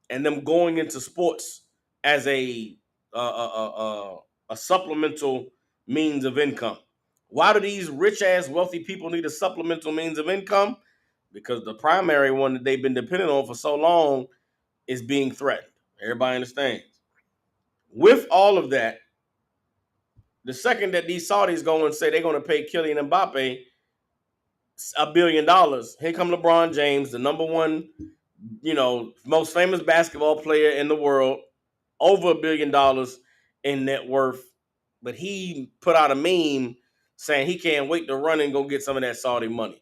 Speaker 1: and them going into sports as a supplemental means of income. Why do these rich ass wealthy people need a supplemental means of income? Because the primary one that they've been dependent on for so long is being threatened. Everybody understands. With all of that, the second that these Saudis go and say they're going to pay Kylian Mbappe $1 billion, here come LeBron James, the number one, most famous basketball player in the world, over $1 billion in net worth. But he put out a meme saying he can't wait to run and go get some of that Saudi money.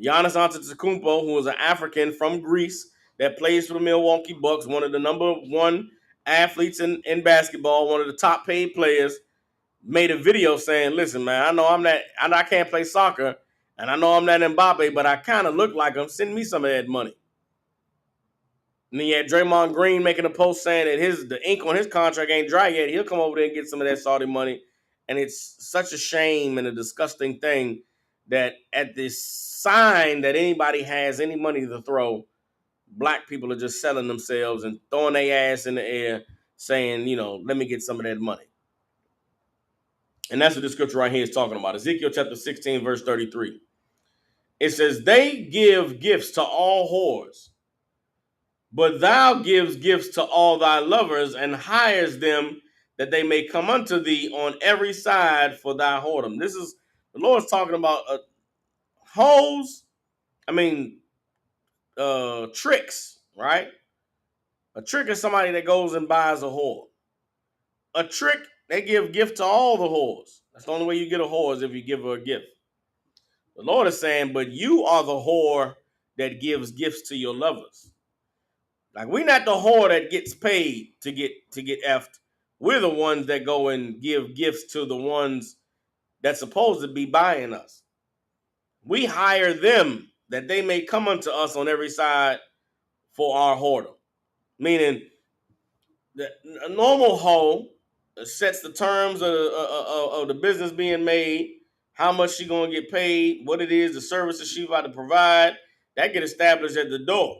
Speaker 1: Giannis Antetokounmpo, who is an African from Greece that plays for the Milwaukee Bucks, one of the number one athletes in basketball, one of the top paid players, made a video saying, "Listen, man, I can't play soccer, and I know I'm not Mbappe, but I kind of look like him. Send me some of that money." And then you had Draymond Green making a post saying that the ink on his contract ain't dry yet. He'll come over there and get some of that Saudi money. And it's such a shame and a disgusting thing that at this sign that anybody has any money to throw, black people are just selling themselves and throwing their ass in the air saying, let me get some of that money. And that's what the scripture right here is talking about. Ezekiel chapter 16, verse 33. It says, they give gifts to all whores, but thou gives gifts to all thy lovers and hires them that they may come unto thee on every side for thy whoredom. This is, the Lord's talking about hoes, tricks, right? A trick is somebody that goes and buys a whore. A trick, they give gift to all the whores. That's the only way you get a whore is if you give her a gift. The Lord is saying, but you are the whore that gives gifts to your lovers. Like, we're not the whore that gets paid to get effed. We're the ones that go and give gifts to the ones that's supposed to be buying us. We hire them that they may come unto us on every side for our whoredom. Meaning, a normal hoe sets the terms of the business being made, how much she gonna get paid, what it is, the services she about to provide. That get established at the door.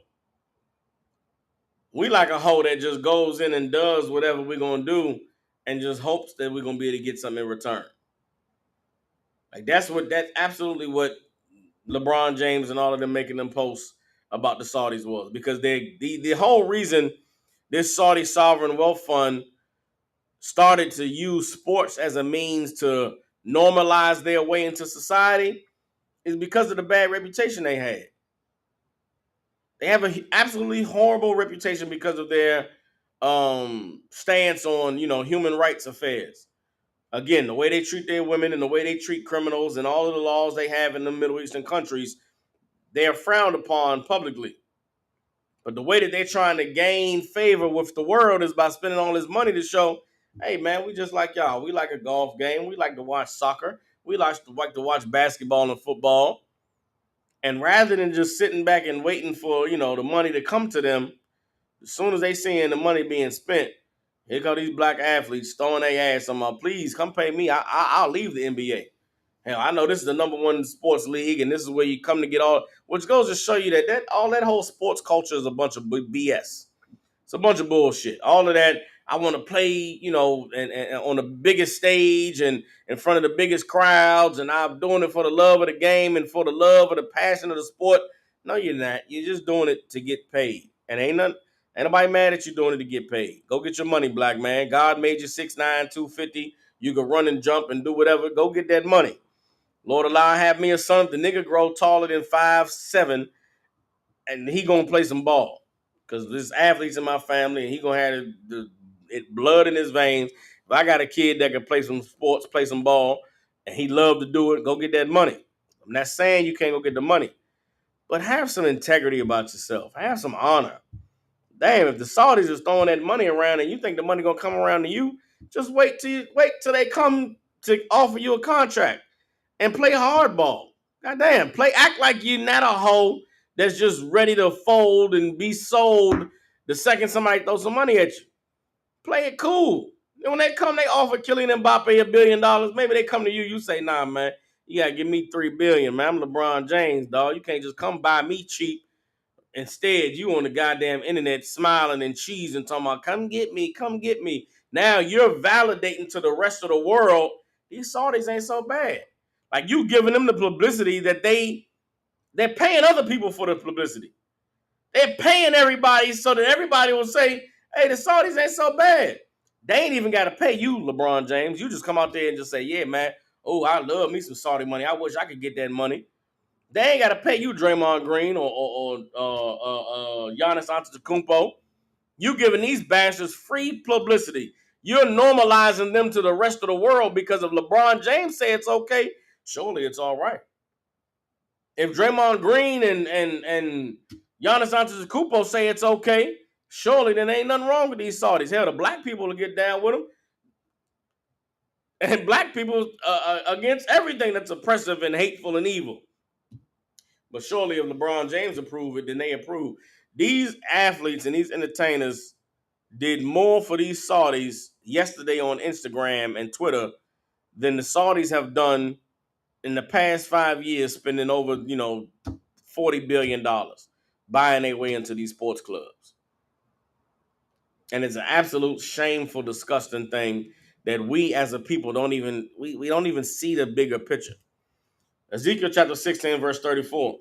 Speaker 1: We like a hoe that just goes in and does whatever we're gonna do and just hopes that we're gonna be able to get something in return. Like that's absolutely what LeBron James and all of them making them posts about the Saudis was, because the whole reason this Saudi sovereign wealth fund started to use sports as a means to normalize their way into society is because of the bad reputation they had. They have an absolutely horrible reputation because of their stance on, human rights affairs. Again, the way they treat their women and the way they treat criminals and all of the laws they have in the Middle Eastern countries, they are frowned upon publicly. But the way that they're trying to gain favor with the world is by spending all this money to show, hey, man, we just like y'all. We like a golf game. We like to watch soccer. We like to watch basketball and football. And rather than just sitting back and waiting for, the money to come to them, as soon as they seeing the money being spent, here come these black athletes throwing their ass on my, please come pay me. I'll leave the NBA. Hell, I know this is the number one sports league, and this is where you come to get all, which goes to show you that all that whole sports culture is a bunch of BS. It's a bunch of bullshit. All of that, I want to play, and on the biggest stage and in front of the biggest crowds, and I'm doing it for the love of the game and for the love of the passion of the sport. No, you're not. You're just doing it to get paid. And ain't nobody mad at you doing it to get paid. Go get your money, black man. God made you 6'9", 250. You can run and jump and do whatever. Go get that money. Lord, allow I have me a son. If the nigga grow taller than 5'7", and he gonna play some ball, because there's athletes in my family, and he gonna have the blood in his veins. If I got a kid that can play some sports, play some ball, and he love to do it, go get that money. I'm not saying you can't go get the money, but have some integrity about yourself. Have some honor. Damn, if the Saudis is throwing that money around and you think the money gonna come around to you, just wait till they come to offer you a contract and play hardball. Goddamn, act like you're not a hoe that's just ready to fold and be sold the second somebody throws some money at you. Play it cool. And when they come, they offer Kylian Mbappe $1 billion. Maybe they come to you, you say, nah, man, you gotta give me $3 billion, man. I'm LeBron James, dog. You can't just come buy me cheap. Instead, you on the goddamn internet smiling and cheesing, talking about, come get me, come get me. Now you're validating to the rest of the world, these Saudis ain't so bad. Like, you giving them the publicity that they're paying other people for the publicity. They're paying everybody so that everybody will say, hey, the Saudis ain't so bad. They ain't even got to pay you, LeBron James. You just come out there and just say, yeah, man, oh, I love me some Saudi money. I wish I could get that money. They ain't got to pay you, Draymond Green or Giannis Antetokounmpo. You giving these bastards free publicity. You're normalizing them to the rest of the world because if LeBron James say it's okay, surely it's all right. If Draymond Green and Giannis Antetokounmpo say it's okay, surely then ain't nothing wrong with these Saudis. Hell, the black people will get down with them. And black people against everything that's oppressive and hateful and evil. But surely if LeBron James approve it, then they approve. These athletes and these entertainers did more for these Saudis yesterday on Instagram and Twitter than the Saudis have done in the past 5 years, spending over, $40 billion buying their way into these sports clubs. And it's an absolute shameful, disgusting thing that we as a people we don't even see the bigger picture. Ezekiel chapter 16, verse 34.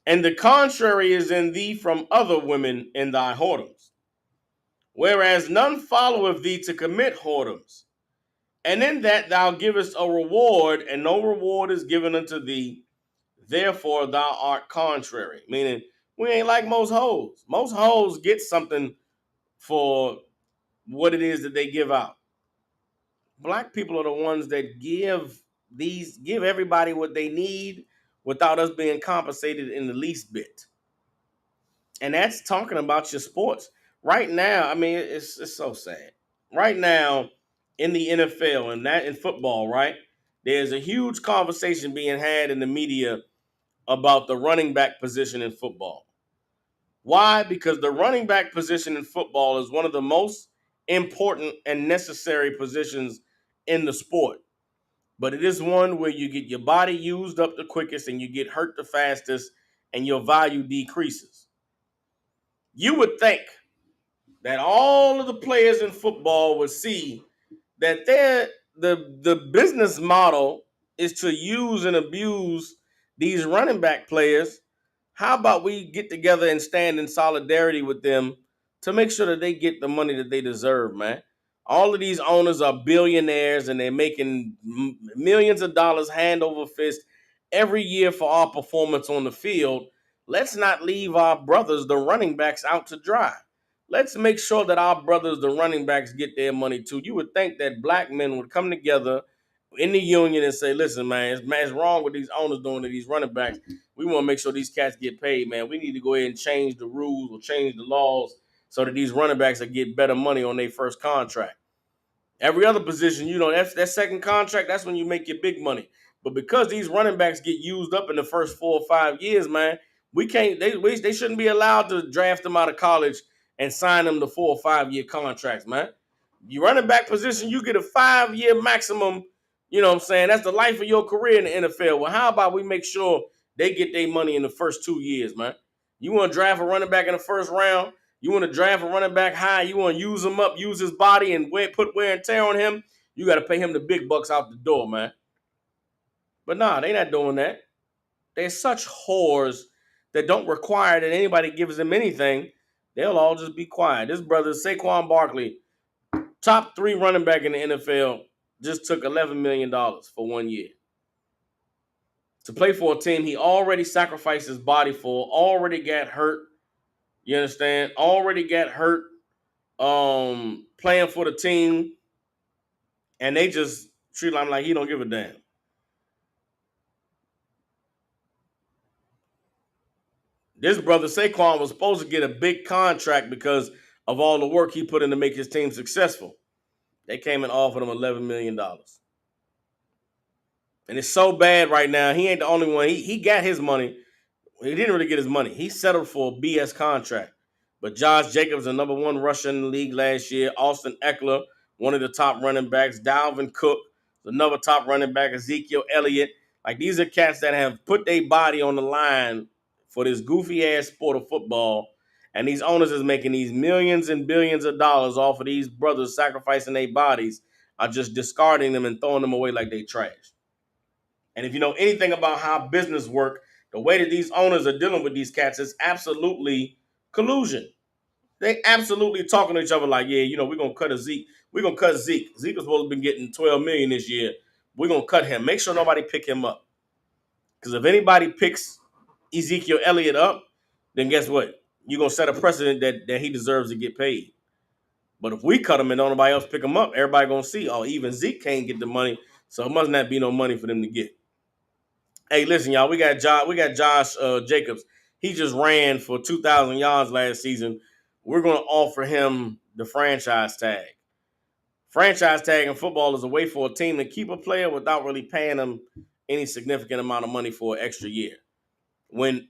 Speaker 1: And the contrary is in thee from other women in thy whoredoms, whereas none followeth thee to commit whoredoms. And in that thou givest a reward, and no reward is given unto thee, therefore thou art contrary. Meaning, we ain't like most hoes. Most hoes get something for what it is that they give out. Black people are the ones that give everybody what they need without us being compensated in the least bit. And that's talking about your sports. Right now, I mean, it's so sad. Right now, in the NFL and that in football, right? There's a huge conversation being had in the media about the running back position in football. Why? Because the running back position in football is one of the most important and necessary positions in the sport. But it is one where you get your body used up the quickest and you get hurt the fastest and your value decreases. You would think that all of the players in football would see that the business model is to use and abuse these running back players. How about we get together and stand in solidarity with them to make sure that they get the money that they deserve, man? All of these owners are billionaires and they're making millions of dollars hand over fist every year for our performance on the field. Let's not leave our brothers, the running backs, out to dry. Let's make sure that our brothers, the running backs, get their money too. You would think that black men would come together in the union and say, listen, it's wrong with these owners doing to these running backs. We want to make sure these cats get paid, man. We need to go ahead and change the rules or change the laws so that these running backs will get better money on their first contract. Every other position, that's that second contract, that's when you make your big money. But because these running backs get used up in the first 4 or 5 years, man, they shouldn't be allowed to draft them out of college and sign them to 4 or 5 year contracts, man. You running back position, you get a 5 year maximum, you know what I'm saying? That's the life of your career in the NFL. Well, how about we make sure they get their money in the first 2 years, man? You want to draft a running back in the first round? You want to draft a running back high? You want to use him up, use his body, and put wear and tear on him? You got to pay him the big bucks out the door, man. But nah, they not doing that. They're such whores that don't require that anybody gives them anything. They'll all just be quiet. This brother, Saquon Barkley, top 3 running back in the NFL, just took $11 million for 1 year. To play for a team he already sacrificed his body for, already got hurt. You understand? Already got hurt playing for the team. And they just treat him like he don't give a damn. This brother Saquon was supposed to get a big contract because of all the work he put in to make his team successful. They came and offered him $11 million. And it's so bad right now. He ain't the only one. He got his money. He didn't really get his money. He settled for a BS contract. But Josh Jacobs, the number 1 rusher in the league last year. Austin Eckler, one of the top running backs. Dalvin Cook, another top running back. Ezekiel Elliott. Like, these are cats that have put their body on the line for this goofy-ass sport of football. And these owners is making these millions and billions of dollars off of these brothers sacrificing their bodies, are just discarding them and throwing them away like they trash. And if you know anything about how business work, the way that these owners are dealing with these cats is absolutely collusion. They absolutely talking to each other like, yeah, we're going to cut a Zeke. We're going to cut Zeke. Zeke was supposed to be getting $12 million this year. We're going to cut him. Make sure nobody pick him up. Because if anybody picks Ezekiel Elliott up, then guess what? You're going to set a precedent that he deserves to get paid. But if we cut him and nobody else pick him up, everybody going to see, oh, even Zeke can't get the money, so it must not be no money for them to get. Hey, listen, y'all, we got Josh Jacobs. He just ran for 2,000 yards last season. We're going to offer him the franchise tag. Franchise tag in football is a way for a team to keep a player without really paying them any significant amount of money for an extra year. When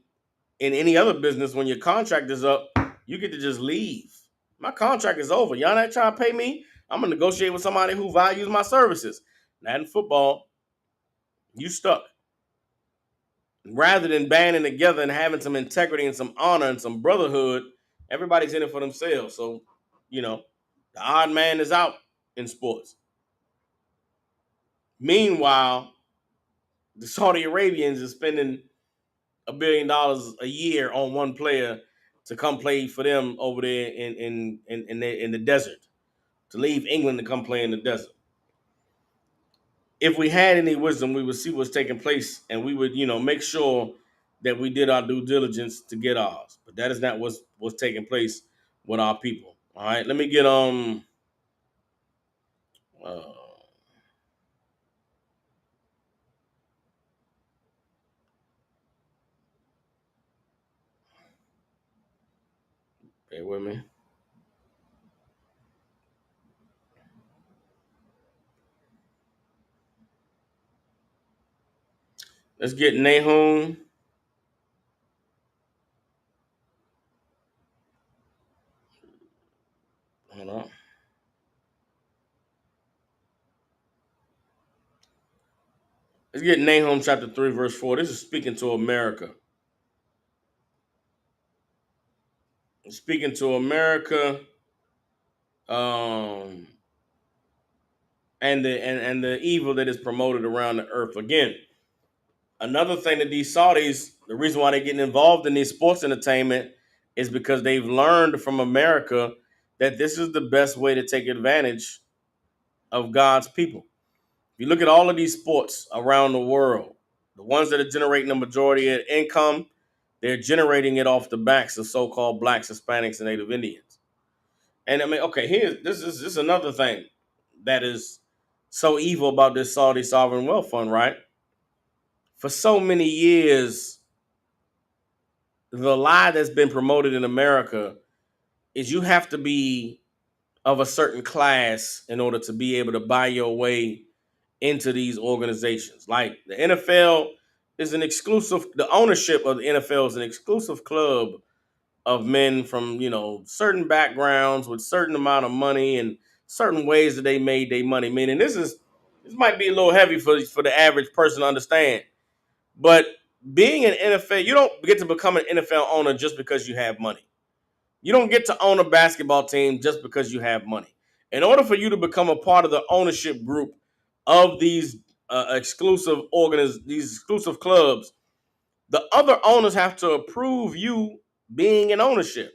Speaker 1: in any other business, when your contract is up, you get to just leave. My contract is over. Y'all not trying to pay me. I'm gonna negotiate with somebody who values my services. Not in football. You stuck. Rather than banding together and having some integrity and some honor and some brotherhood, everybody's in it for themselves. So, the odd man is out in sports. Meanwhile, the Saudi Arabians is spending $1 billion a year on one player to come play for them over there in the desert, to leave England to come play in the desert. If we had any wisdom, we would see what's taking place, and we would, make sure that we did our due diligence to get ours. But that is not what's taking place with our people. All right, let me get uh, bear with me. Let's get Nahum. Hold on. Let's get Nahum chapter 3, verse 4. This is speaking to America. Speaking to America, um, and the evil that is promoted around the earth. Again, another thing that these Saudis, the reason why they're getting involved in these sports entertainment is because they've learned from America that this is the best way to take advantage of God's people. If you look at all of these sports around the world, the ones that are generating the majority of income, they're generating it off the backs of so-called blacks, Hispanics, and Native Indians. And I mean, okay, this is another thing that is so evil about this Saudi sovereign wealth fund, right? For so many years, the lie that's been promoted in America is you have to be of a certain class in order to be able to buy your way into these organizations. Like the NFL is an exclusive, the ownership of the NFL is an exclusive club of men from, certain backgrounds with certain amount of money and certain ways that they made their money. Meaning this might be a little heavy for the average person to understand. But being an NFL, you don't get to become an NFL owner just because you have money. You don't get to own a basketball team just because you have money. In order for you to become a part of the ownership group of these these exclusive clubs, the other owners have to approve you being in ownership.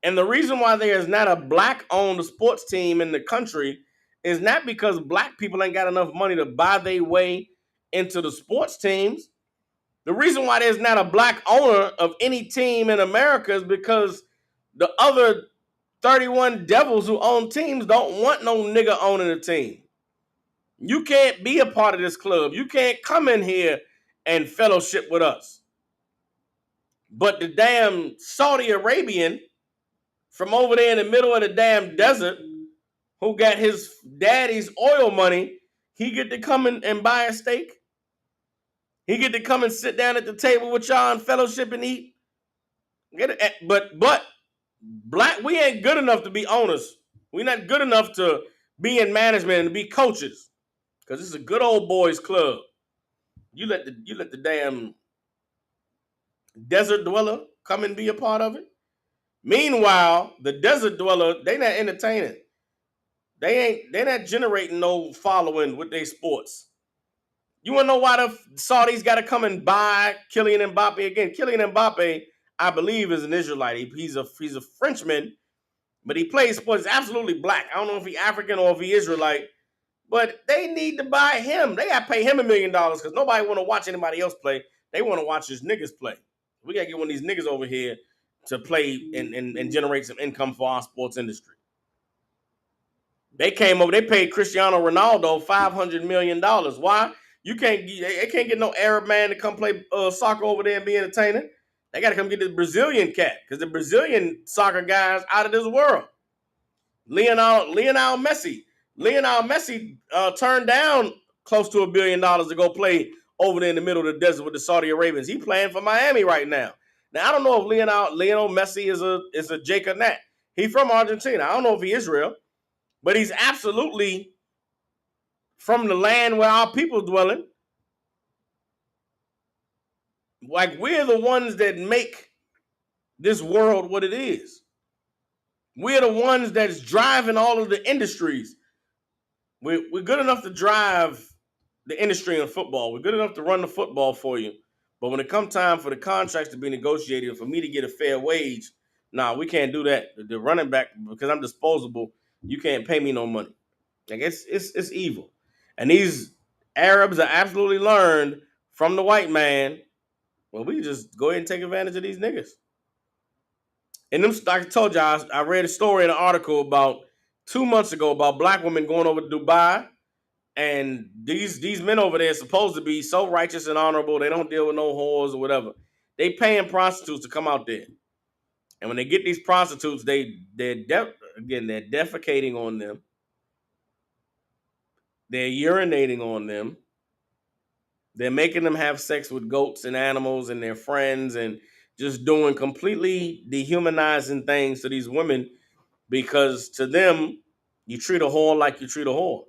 Speaker 1: And the reason why there is not a black-owned sports team in the country is not because black people ain't got enough money to buy their way into the sports teams. The reason why there's not a black owner of any team in America is because the other 31 devils who own teams don't want no nigga owning a team. You can't be a part of this club. You can't come in here and fellowship with us. But the damn Saudi Arabian from over there in the middle of the damn desert who got his daddy's oil money, he get to come in and buy a steak. He get to come and sit down at the table with y'all and fellowship and eat. But black, we ain't good enough to be owners. We're not good enough to be in management and be coaches. Because it's a good old boys club. You let the damn desert dweller come and be a part of it. Meanwhile, the desert dweller, they not entertaining. They're not generating no following with their sports. You wanna know why the Saudis gotta come and buy Kylian Mbappe again? Kylian Mbappe, I believe, is an Israelite. He's a Frenchman, but he plays sports. He's absolutely black. I don't know if he's African or if he's Israelite. But they need to buy him. They got to pay him $1 million because nobody want to watch anybody else play. They want to watch his niggas play. We got to get one of these niggas over here to play and generate some income for our sports industry. They came over. They paid Cristiano Ronaldo $500 million. Why? They can't get no Arab man to come play soccer over there and be entertaining. They got to come get the Brazilian cat because the Brazilian soccer guys out of this world. Lionel Messi. Lionel Messi turned down close to $1 billion to go play over there in the middle of the desert with the Saudi Arabians. He playing for Miami right now. Now I don't know if Lionel Messi is a Jake or not. He from Argentina. I don't know if he is real, but he's absolutely from the land where our people dwelling. Like we're the ones that make this world what it is. We're the ones that's driving all of the industries. We're good enough to drive the industry in football. We're good enough to run the football for you. But when it comes time for the contracts to be negotiated, for me to get a fair wage, nah, we can't do that. The running back, because I'm disposable, you can't pay me no money. Like it's evil. And these Arabs are absolutely learned from the white man. Well, we just go ahead and take advantage of these niggas. And them, like I told y'all, I read a story in an article about 2 months ago about black women going over to Dubai, and these men over there are supposed to be so righteous and honorable. They don't deal with no whores or whatever. They paying prostitutes to come out there, and when they get these prostitutes, they're defecating on them, they're urinating on them, they're making them have sex with goats and animals and their friends, and just doing completely dehumanizing things to these women because to them, you treat a whore like you treat a whore.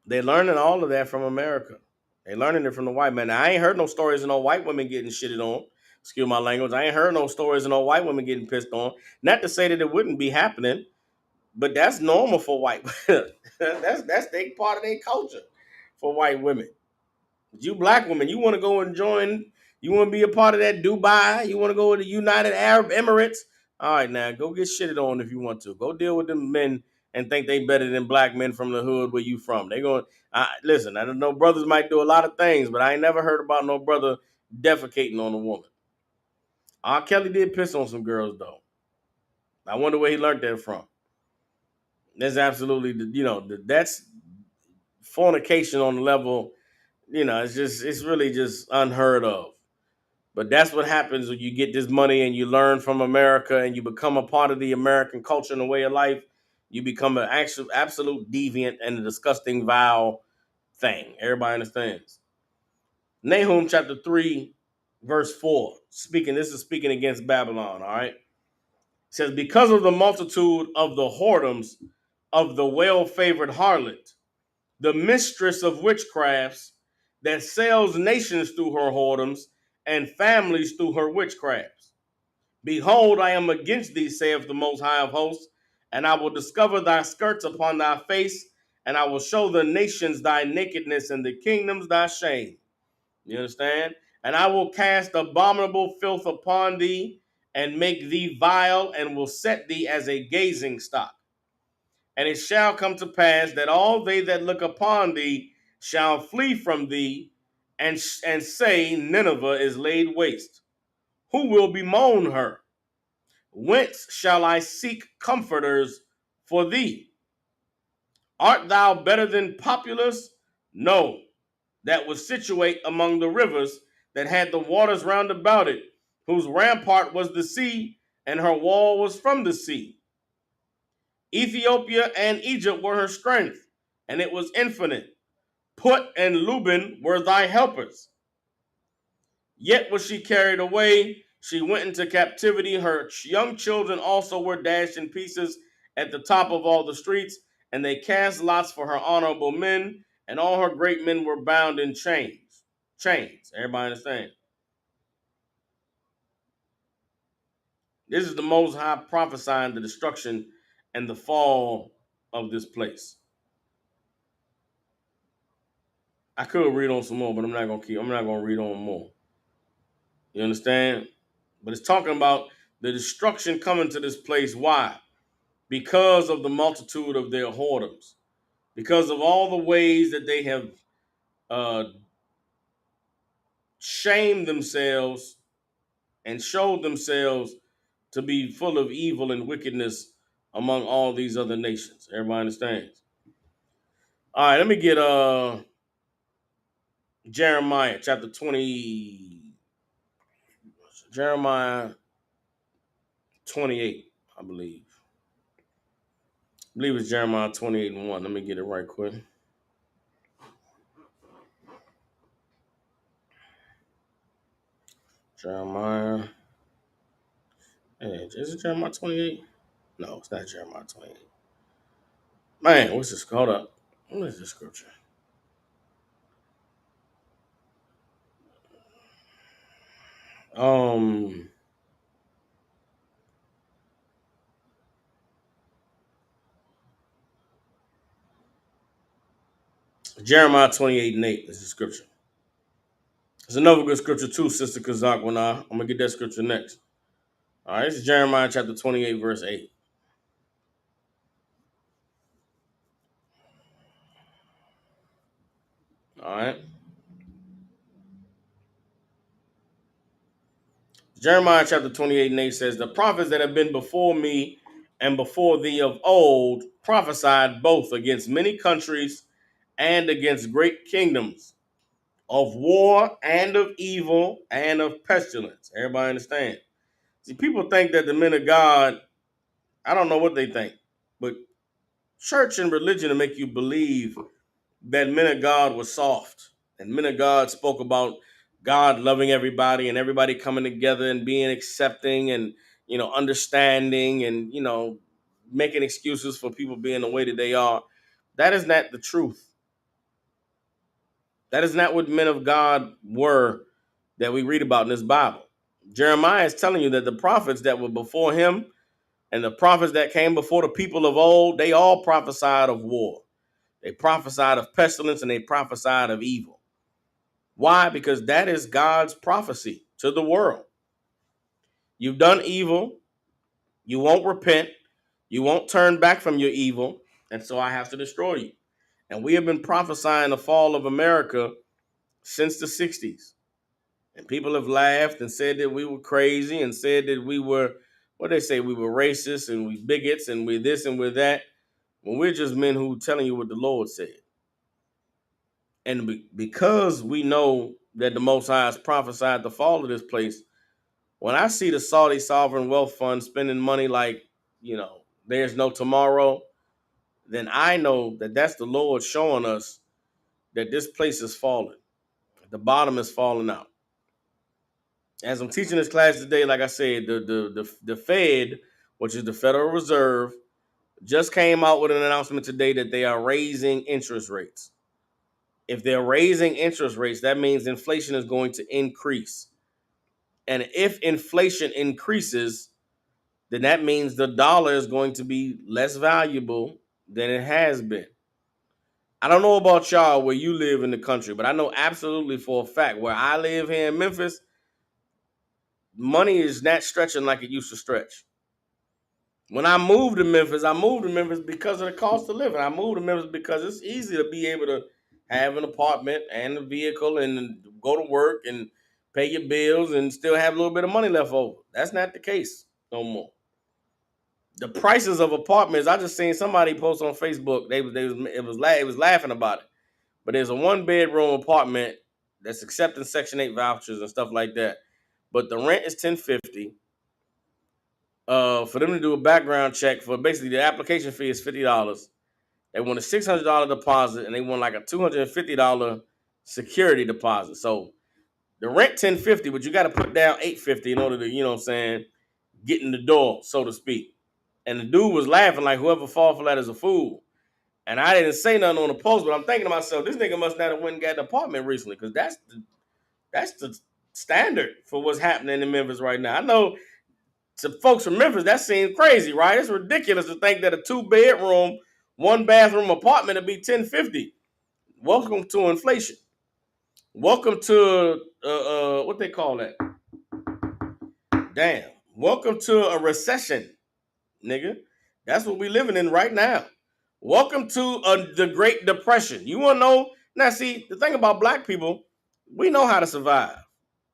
Speaker 1: They're learning all of that from America. They learning it from the white man. Now, I ain't heard no stories of no white women getting shitted on. Excuse my language. I ain't heard no stories of no white women getting pissed on. Not to say that it wouldn't be happening, but that's normal for white women. that's they part of their culture for white women. You black women, you want to go and join, you want to be a part of that Dubai, you want to go to the United Arab Emirates. All right, now go get shitted on if you want to. Go deal with them men and think they better than black men from the hood where you from. They going, listen, I don't know, brothers might do a lot of things, but I ain't never heard about no brother defecating on a woman. R. Kelly did piss on some girls though. I wonder where he learned that from. That's absolutely, that's fornication on the level, it's really just unheard of. But that's what happens when you get this money and you learn from America and you become a part of the American culture and the way of life. You become an actual absolute deviant and a disgusting, vile thing. Everybody understands. Nahum chapter 3, verse 4. This is speaking against Babylon, all right? It says, because of the multitude of the whoredoms of the well-favored harlot, the mistress of witchcrafts that sells nations through her whoredoms and families through her witchcrafts. Behold, I am against thee, saith the Most High of hosts, and I will discover thy skirts upon thy face, and I will show the nations thy nakedness and the kingdoms thy shame. You understand? And I will cast abominable filth upon thee, and make thee vile, and will set thee as a gazing stock. And it shall come to pass that all they that look upon thee shall flee from thee, and say, Nineveh is laid waste. Who will bemoan her? Whence shall I seek comforters for thee? Art thou better than Populus? No, that was situate among the rivers, that had the waters round about it, whose rampart was the sea, and her wall was from the sea. Ethiopia and Egypt were her strength, and it was infinite. Put and Luban were thy helpers. Yet was she carried away. She went into captivity. Her young children also were dashed in pieces at the top of all the streets, and they cast lots for her honorable men, and all her great men were bound in chains. Chains. Everybody understand? This is the Most High prophesying the destruction and the fall of this place. I could read on some more, but I'm not gonna read on more. You understand? But it's talking about the destruction coming to this place. Why? Because of the multitude of their whoredoms, because of all the ways that they have uh, shamed themselves and showed themselves to be full of evil and wickedness among all these other nations. Everybody understands? All right, let me get Jeremiah chapter 20, Jeremiah 28, I believe. I believe it's Jeremiah 28 and 1. Let me get it right quick. Jeremiah. Hey, is it Jeremiah 28? No, it's not Jeremiah 28. Man, what's this? Hold up. What is this scripture? Um, Jeremiah 28 and 8 is the scripture. There's another good scripture too, Sister Kazakwana. I'm gonna get that scripture next. All right, this is Jeremiah chapter 28, verse 8. All right. Jeremiah chapter 28 and 8 says, the prophets that have been before me and before thee of old prophesied both against many countries and against great kingdoms, of war and of evil and of pestilence. Everybody understand? See, people think that the men of God, I don't know what they think, but church and religion will make you believe that men of God was soft, and men of God spoke about God loving everybody and everybody coming together and being accepting and understanding and making excuses for people being the way that they are. That is not the truth. That is not what men of God were that we read about in this Bible. Jeremiah is telling you that the prophets that were before him and the prophets that came before the people of old, they all prophesied of war. They prophesied of pestilence and they prophesied of evil. Why? Because that is God's prophecy to the world. You've done evil. You won't repent. You won't turn back from your evil. And so I have to destroy you. And we have been prophesying the fall of America since the 60s. And people have laughed and said that we were crazy and said that we were, what they say, we were racist and we bigots and we this and we that. When we're just men who are telling you what the Lord said. And because we know that the Most High has prophesied the fall of this place, when I see the Saudi Sovereign Wealth Fund spending money like, there's no tomorrow, then I know that that's the Lord showing us that this place is falling. The bottom is falling out. As I'm teaching this class today, like I said, the Fed, which is the Federal Reserve, just came out with an announcement today that they are raising interest rates. If they're raising interest rates, that means inflation is going to increase. And if inflation increases, then that means the dollar is going to be less valuable than it has been. I don't know about y'all where you live in the country, but I know absolutely for a fact where I live here in Memphis, money is not stretching like it used to stretch. When I moved to Memphis because of the cost of living. I moved to Memphis because it's easy to be able to have an apartment and a vehicle and go to work and pay your bills and still have a little bit of money left over. That's not the case no more. The prices of apartments, I just seen somebody post on Facebook. It was laughing about it. But there's a 1-bedroom apartment that's accepting Section 8 vouchers and stuff like that. But the rent is $10.50. For them to do a background check for basically the application fee is $50. They want a $600 deposit and they want like a $250 security deposit. So the rent $10.50, but you got to put down $850 in order to, get in the door, so to speak. And the dude was laughing like whoever fall for that is a fool. And I didn't say nothing on the post, but I'm thinking to myself, this nigga must not have went and got an apartment recently, because that's the standard for what's happening in Memphis right now. I know to folks from Memphis, that seems crazy, right? It's ridiculous to think that a 2-bedroom, 1-bathroom apartment would be $10.50. Welcome to inflation. Welcome to what they call that? Damn. Welcome to a recession, nigga. That's what we living in right now. Welcome to the Great Depression. You want to know? Now, see, the thing about black people, we know how to survive.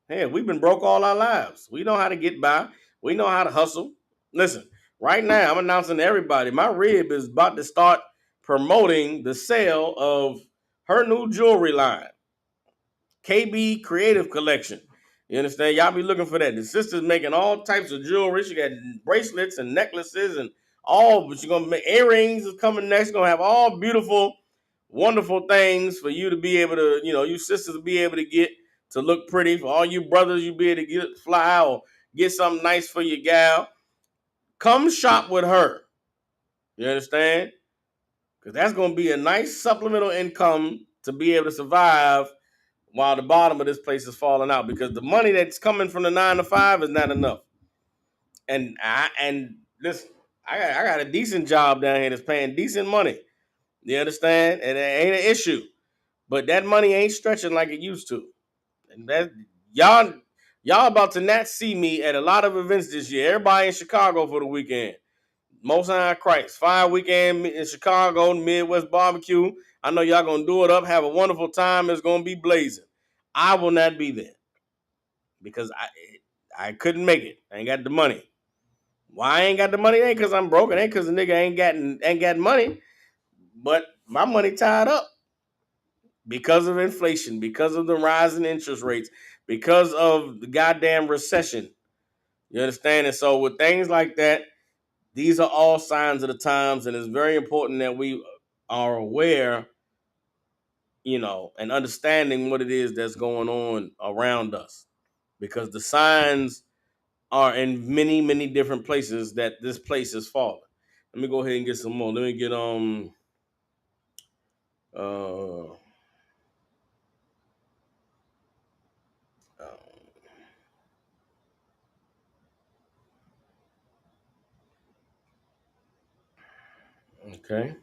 Speaker 1: Hey, we've been broke all our lives. We know how to get by. We know how to hustle. Listen, right now, I'm announcing to everybody, my rib is about to start promoting the sale of her new jewelry line, KB Creative Collection. You understand? Y'all be looking for that. The sister's making all types of jewelry. She got bracelets and necklaces and all, but she's going to make earrings is coming next. She's going to have all beautiful, wonderful things for you to be able to, you sisters to be able to get to look pretty. For all you brothers, you be able to fly out or get something nice for your gal. Come shop with her. You understand? Because that's going to be a nice supplemental income to be able to survive while the bottom of this place is falling out. Because the money that's coming from the 9 to 5 is not enough. And listen, I got a decent job down here that's paying decent money. You understand? And it ain't an issue. But that money ain't stretching like it used to. And that y'all y'all about to not see me at a lot of events this year. Everybody in Chicago for the weekend. Most High Christ. 5 weekend in Chicago, Midwest barbecue. I know y'all gonna do it up, have a wonderful time. It's gonna be blazing. I will not be there because I couldn't make it. I ain't got the money. Why I ain't got the money? It ain't because I'm broke. It ain't because the nigga ain't got money. But my money tied up because of inflation, because of the rising interest rates, because of the goddamn recession. You understand? And so with things like that, these are all signs of the times, and it's very important that we are aware, and understanding what it is that's going on around us, because the signs are in many, many different places that this place is falling. Let me go ahead and get some more. Let me get uh, okay.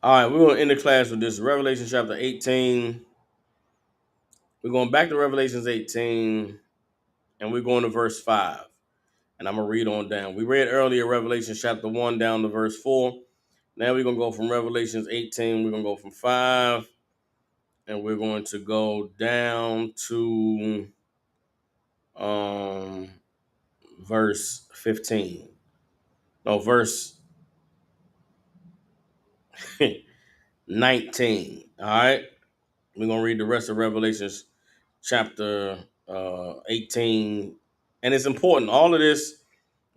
Speaker 1: All right, we're going to end the class with this. Revelation chapter 18. We're going back to Revelations 18, and we're going to verse 5. And I'm going to read on down. We read earlier Revelation chapter 1 down to verse 4. Now we're going to go from Revelations 18. We're going to go from 5, and we're going to go down to verse 15. No, verse 19. All right? We're going to read the rest of Revelations chapter 18. And it's important. All of this,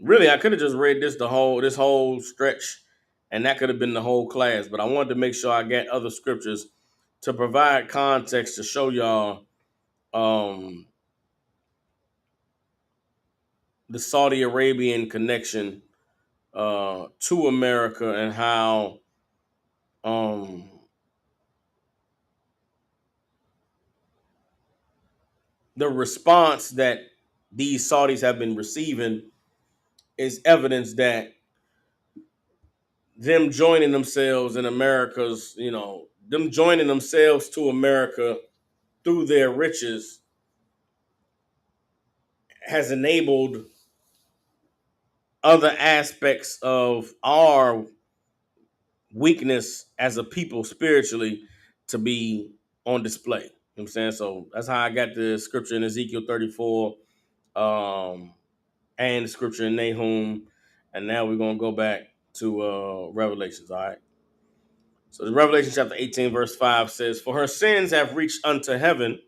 Speaker 1: really, I could have just read this whole stretch, and that could have been the whole class. But I wanted to make sure I got other scriptures to provide context to show y'all the Saudi Arabian connection to America, and how um, the response that these Saudis have been receiving is evidence that them joining themselves in America's, them joining themselves to America through their riches has enabled other aspects of our weakness as a people spiritually to be on display. You know what I'm saying? So that's how I got the scripture in Ezekiel 34, and the scripture in Nahum. And now we're going to go back to Revelations, all right? So the Revelation chapter 18, verse 5 says, "For her sins have reached unto heaven,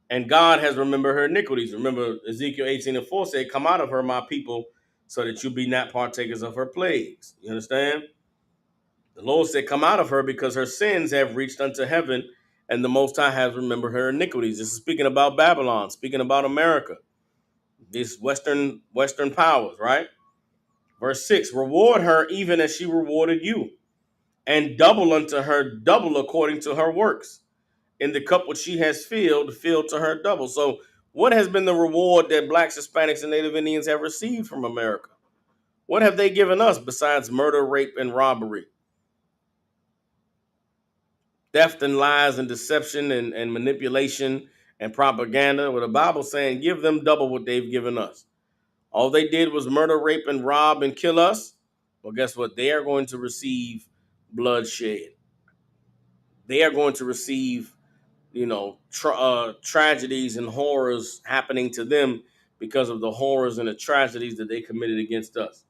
Speaker 1: and God has remembered her iniquities." Remember, Ezekiel 18 and 4 said, "Come out of her, my people, so that you be not partakers of her plagues." You understand? The Lord said, "Come out of her, because her sins have reached unto heaven, and the Most High has remembered her iniquities." This is speaking about Babylon, speaking about America, these Western powers, right? Verse 6, "Reward her even as she rewarded you, and double unto her double according to her works. In the cup which she has filled, fill to her double." So what has been the reward that blacks, Hispanics, and Native Indians have received from America? What have they given us besides murder, rape, and robbery? Theft and lies and deception and manipulation and propaganda. With the Bible saying, give them double what they've given us. All they did was murder, rape, and rob and kill us. Well, guess what? They are going to receive bloodshed. They are going to receive, tragedies and horrors happening to them because of the horrors and the tragedies that they committed against us.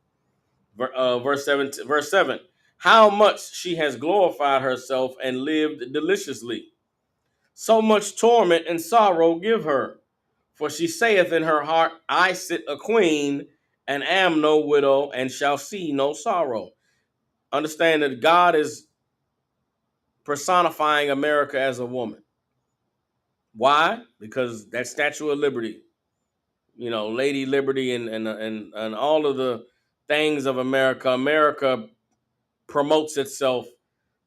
Speaker 1: Verse 7. How much she has glorified herself and lived deliciously. So much torment and sorrow give her. For she saith in her heart, I sit a queen, and am no widow, and shall see no sorrow. Understand that God is personifying America as a woman. Why? Because that Statue of Liberty, Lady Liberty, and all of the things of America. America promotes itself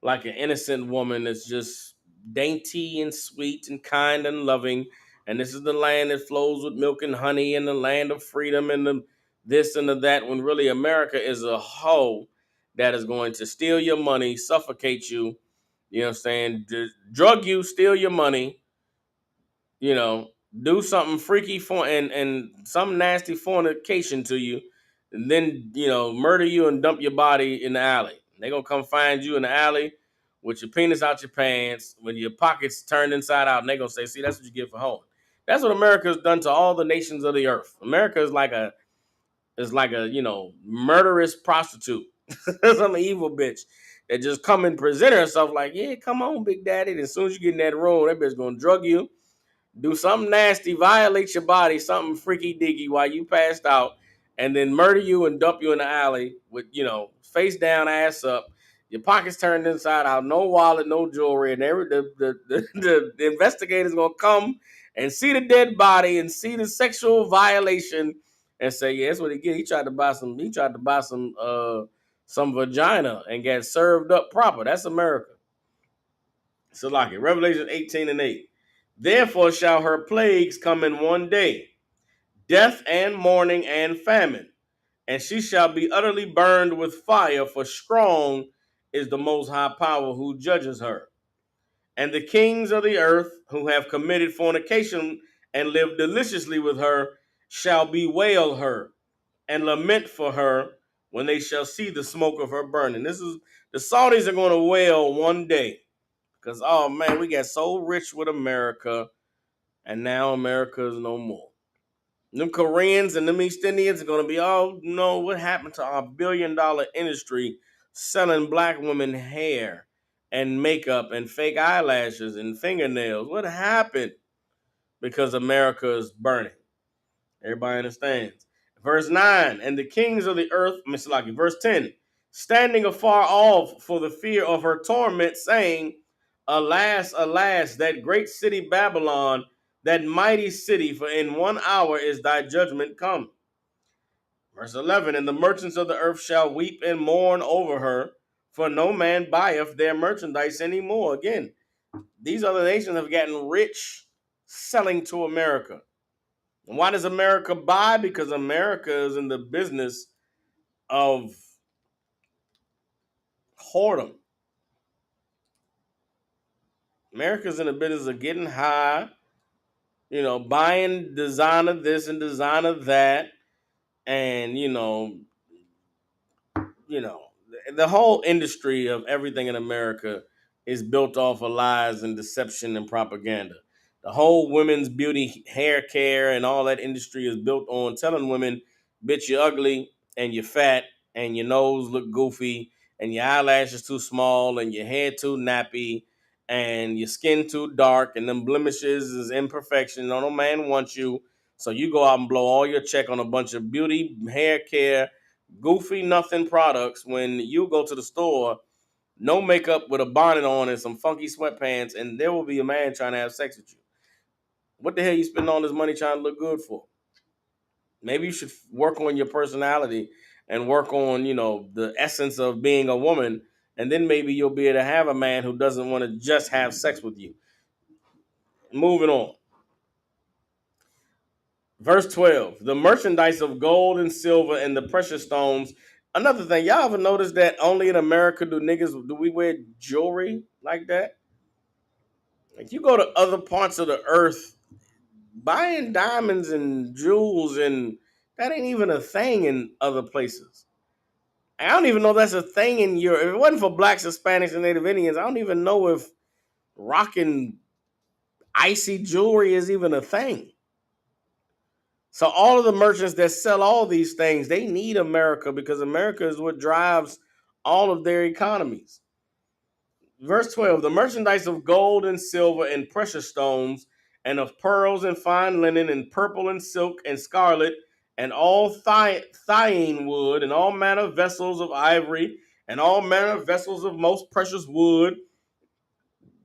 Speaker 1: like an innocent woman that's just dainty and sweet and kind and loving. And this is the land that flows with milk and honey, and the land of freedom, and the this and the that. When really America is a hoe that is going to steal your money, suffocate you. You know what I'm saying? Drug you, steal your money, do something freaky for and some nasty fornication to you, and then murder you and dump your body in the alley. They're gonna come find you in the alley with your penis out your pants, with your pockets turned inside out, and they're gonna say, see, that's what you get for hoeing. That's what America's done to all the nations of the earth. America is like a murderous prostitute. Some evil bitch that just come and present herself like, yeah, come on, Big Daddy. And as soon as you get in that room, that bitch gonna drug you, do something nasty, violate your body, something freaky diggy while you passed out, and then murder you and dump you in the alley with, face down, ass up, your pockets turned inside out, no wallet, no jewelry, and the investigators gonna come and see the dead body and see the sexual violation and say, yeah, that's what he get. He tried to buy some vagina and get served up proper. That's America. So like it. Revelation 18:8. Therefore shall her plagues come in one day, death and mourning and famine, and she shall be utterly burned with fire, for strong is the most high power who judges her. And the kings of the earth who have committed fornication and lived deliciously with her shall bewail her and lament for her when they shall see the smoke of her burning. This is the Saudis are going to wail one day because, oh man, we got so rich with America, and now America is no more. Them Koreans and them East Indians are going to be, oh no, what happened to our $1 billion industry selling black women hair and makeup and fake eyelashes and fingernails? What happened? Because America is burning. Everybody understands. Verse 9, and the kings of the earth, Misalaki, verse 10, standing afar off for the fear of her torment, saying, alas, alas, that great city Babylon, that mighty city, for in 1 hour is thy judgment come. Verse 11, and the merchants of the earth shall weep and mourn over her, for no man buyeth their merchandise anymore. Again, these other nations have gotten rich selling to America. And why does America buy? Because America is in the business of whoredom. America's in the business of getting high, buying designer this and designer that, and you know, the whole industry of everything in America is built off of lies and deception and propaganda. The whole women's beauty, hair care, and all that industry is built on telling women, bitch, you're ugly and you're fat and your nose look goofy and your eyelashes too small and your hair too nappy and your skin too dark and them blemishes is imperfection. No man wants you. So you go out and blow all your check on a bunch of beauty, hair care, goofy nothing products when you go to the store, no makeup with a bonnet on and some funky sweatpants, and there will be a man trying to have sex with you. What the hell you spending all this money trying to look good for? Maybe you should work on your personality and work on, the essence of being a woman, and then maybe you'll be able to have a man who doesn't want to just have sex with you. Moving on. Verse 12, the merchandise of gold and silver and the precious stones. Another thing, y'all ever notice that only in America do we wear jewelry like that? If you go to other parts of the earth, buying diamonds and jewels, and that ain't even a thing in other places. I don't even know that's a thing in Europe. If it wasn't for blacks, Hispanics, and Native Indians, I don't even know if rocking icy jewelry is even a thing. So all of the merchants that sell all these things, they need America because America is what drives all of their economies. Verse 12, the merchandise of gold and silver and precious stones, and of pearls and fine linen, and purple and silk and scarlet, and all thyine wood, and all manner of vessels of ivory, and all manner of vessels of most precious wood,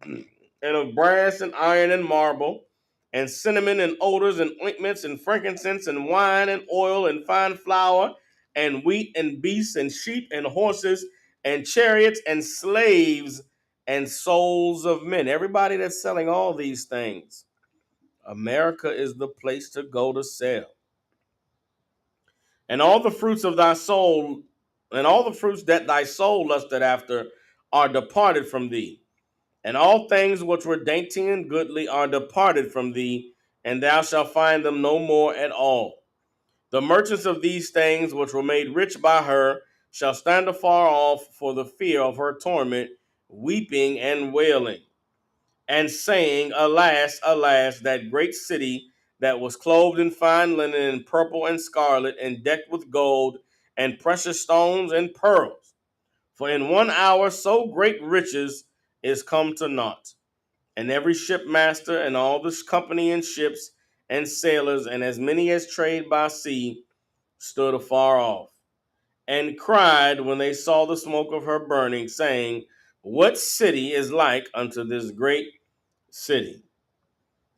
Speaker 1: and of brass and iron and marble, and cinnamon and odors and ointments and frankincense and wine and oil and fine flour, and wheat and beasts and sheep and horses and chariots and slaves and souls of men. Everybody that's selling all these things, America is the place to go to sell. And all the fruits of thy soul, and all the fruits that thy soul lusted after, are departed from thee, and all things which were dainty and goodly are departed from thee, and thou shalt find them no more at all. The merchants of these things which were made rich by her shall stand afar off for the fear of her torment, weeping and wailing, and saying, Alas, alas, that great city that was clothed in fine linen and purple and scarlet, and decked with gold and precious stones and pearls. For in 1 hour so great riches is come to naught. And every shipmaster and all this company in ships and sailors, and as many as trade by sea, stood afar off, and cried when they saw the smoke of her burning, saying, What city is like unto this great city?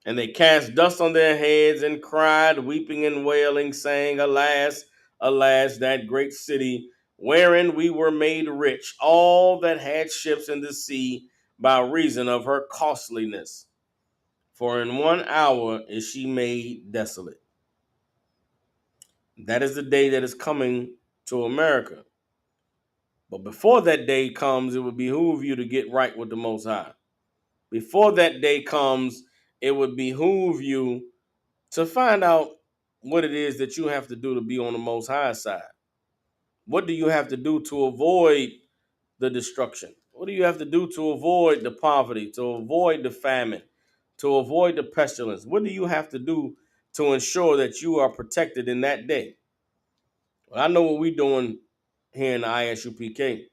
Speaker 1: And they cast dust on their heads and cried, weeping and wailing, saying, Alas, alas, that great city, wherein we were made rich, all that had ships in the sea, by reason of her costliness. For in 1 hour is she made desolate. That is the day that is coming to America. But before that day comes, it would behoove you to get right with the Most High. Before that day comes, it would behoove you to find out what it is that you have to do to be on the Most High side. What do you have to do to avoid the destruction? What do you have to do to avoid the poverty, to avoid the famine, to avoid the pestilence? What do you have to do to ensure that you are protected in that day? Well, I know what we're doing here in the ISUPK.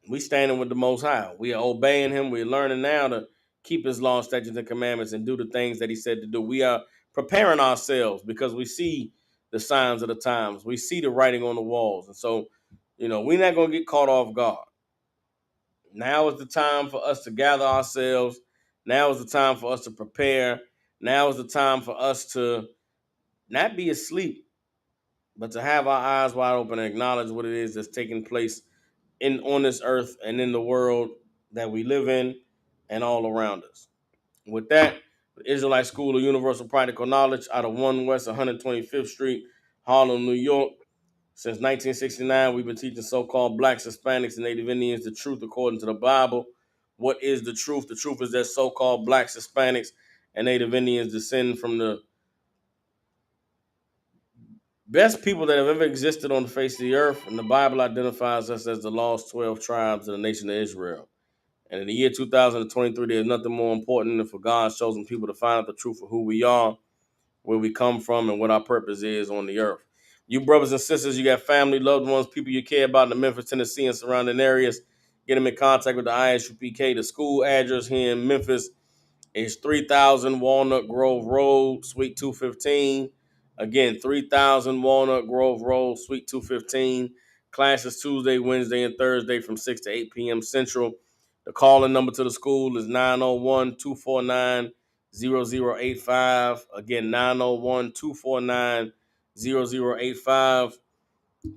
Speaker 1: We standing with the Most High. We are obeying Him. We're learning now to keep His law, statutes, and commandments and do the things that He said to do. We are preparing ourselves because we see the signs of the times. We see the writing on the walls. And so, we're not going to get caught off guard. Now is the time for us to gather ourselves. Now is the time for us to prepare. Now is the time for us to not be asleep, but to have our eyes wide open and acknowledge what it is that's taking place on this earth and in the world that we live in and all around us. With that, the Israelite School of Universal Practical Knowledge out of 1 West 125th Street, Harlem, New York. Since 1969, we've been teaching so-called blacks, Hispanics, and Native Indians the truth according to the Bible. What is the truth? The truth is that so-called blacks, Hispanics, and Native Indians descend from the best people that have ever existed on the face of the earth, and the Bible identifies us as the lost 12 tribes of the nation of Israel. And in the year 2023, there's nothing more important than for God's chosen people to find out the truth of who we are, where we come from, and what our purpose is on the earth. You brothers and sisters, you got family, loved ones, people you care about in the Memphis, Tennessee, and surrounding areas, get them in contact with the ISUPK. The school address here in Memphis is 3000 Walnut Grove Road, Suite 215. Again, 3000 Walnut Grove Road, Suite 215. Classes Tuesday, Wednesday, and Thursday from 6 to 8 p.m. Central. The calling number to the school is 901-249-0085. Again, 901-249-0085.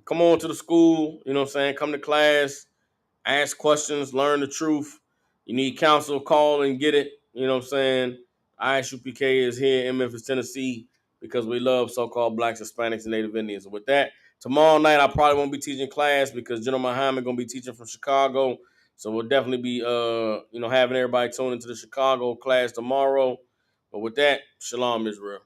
Speaker 1: Come on to the school, you know what I'm saying? Come to class, ask questions, learn the truth. You need counsel, call and get it. You know what I'm saying? ISUPK is here in Memphis, Tennessee, because we love so-called blacks, Hispanics, and Native Indians. And with that, tomorrow night I probably won't be teaching class because General Muhammad gonna be teaching from Chicago. So we'll definitely be having everybody tune into the Chicago class tomorrow. But with that, Shalom Israel.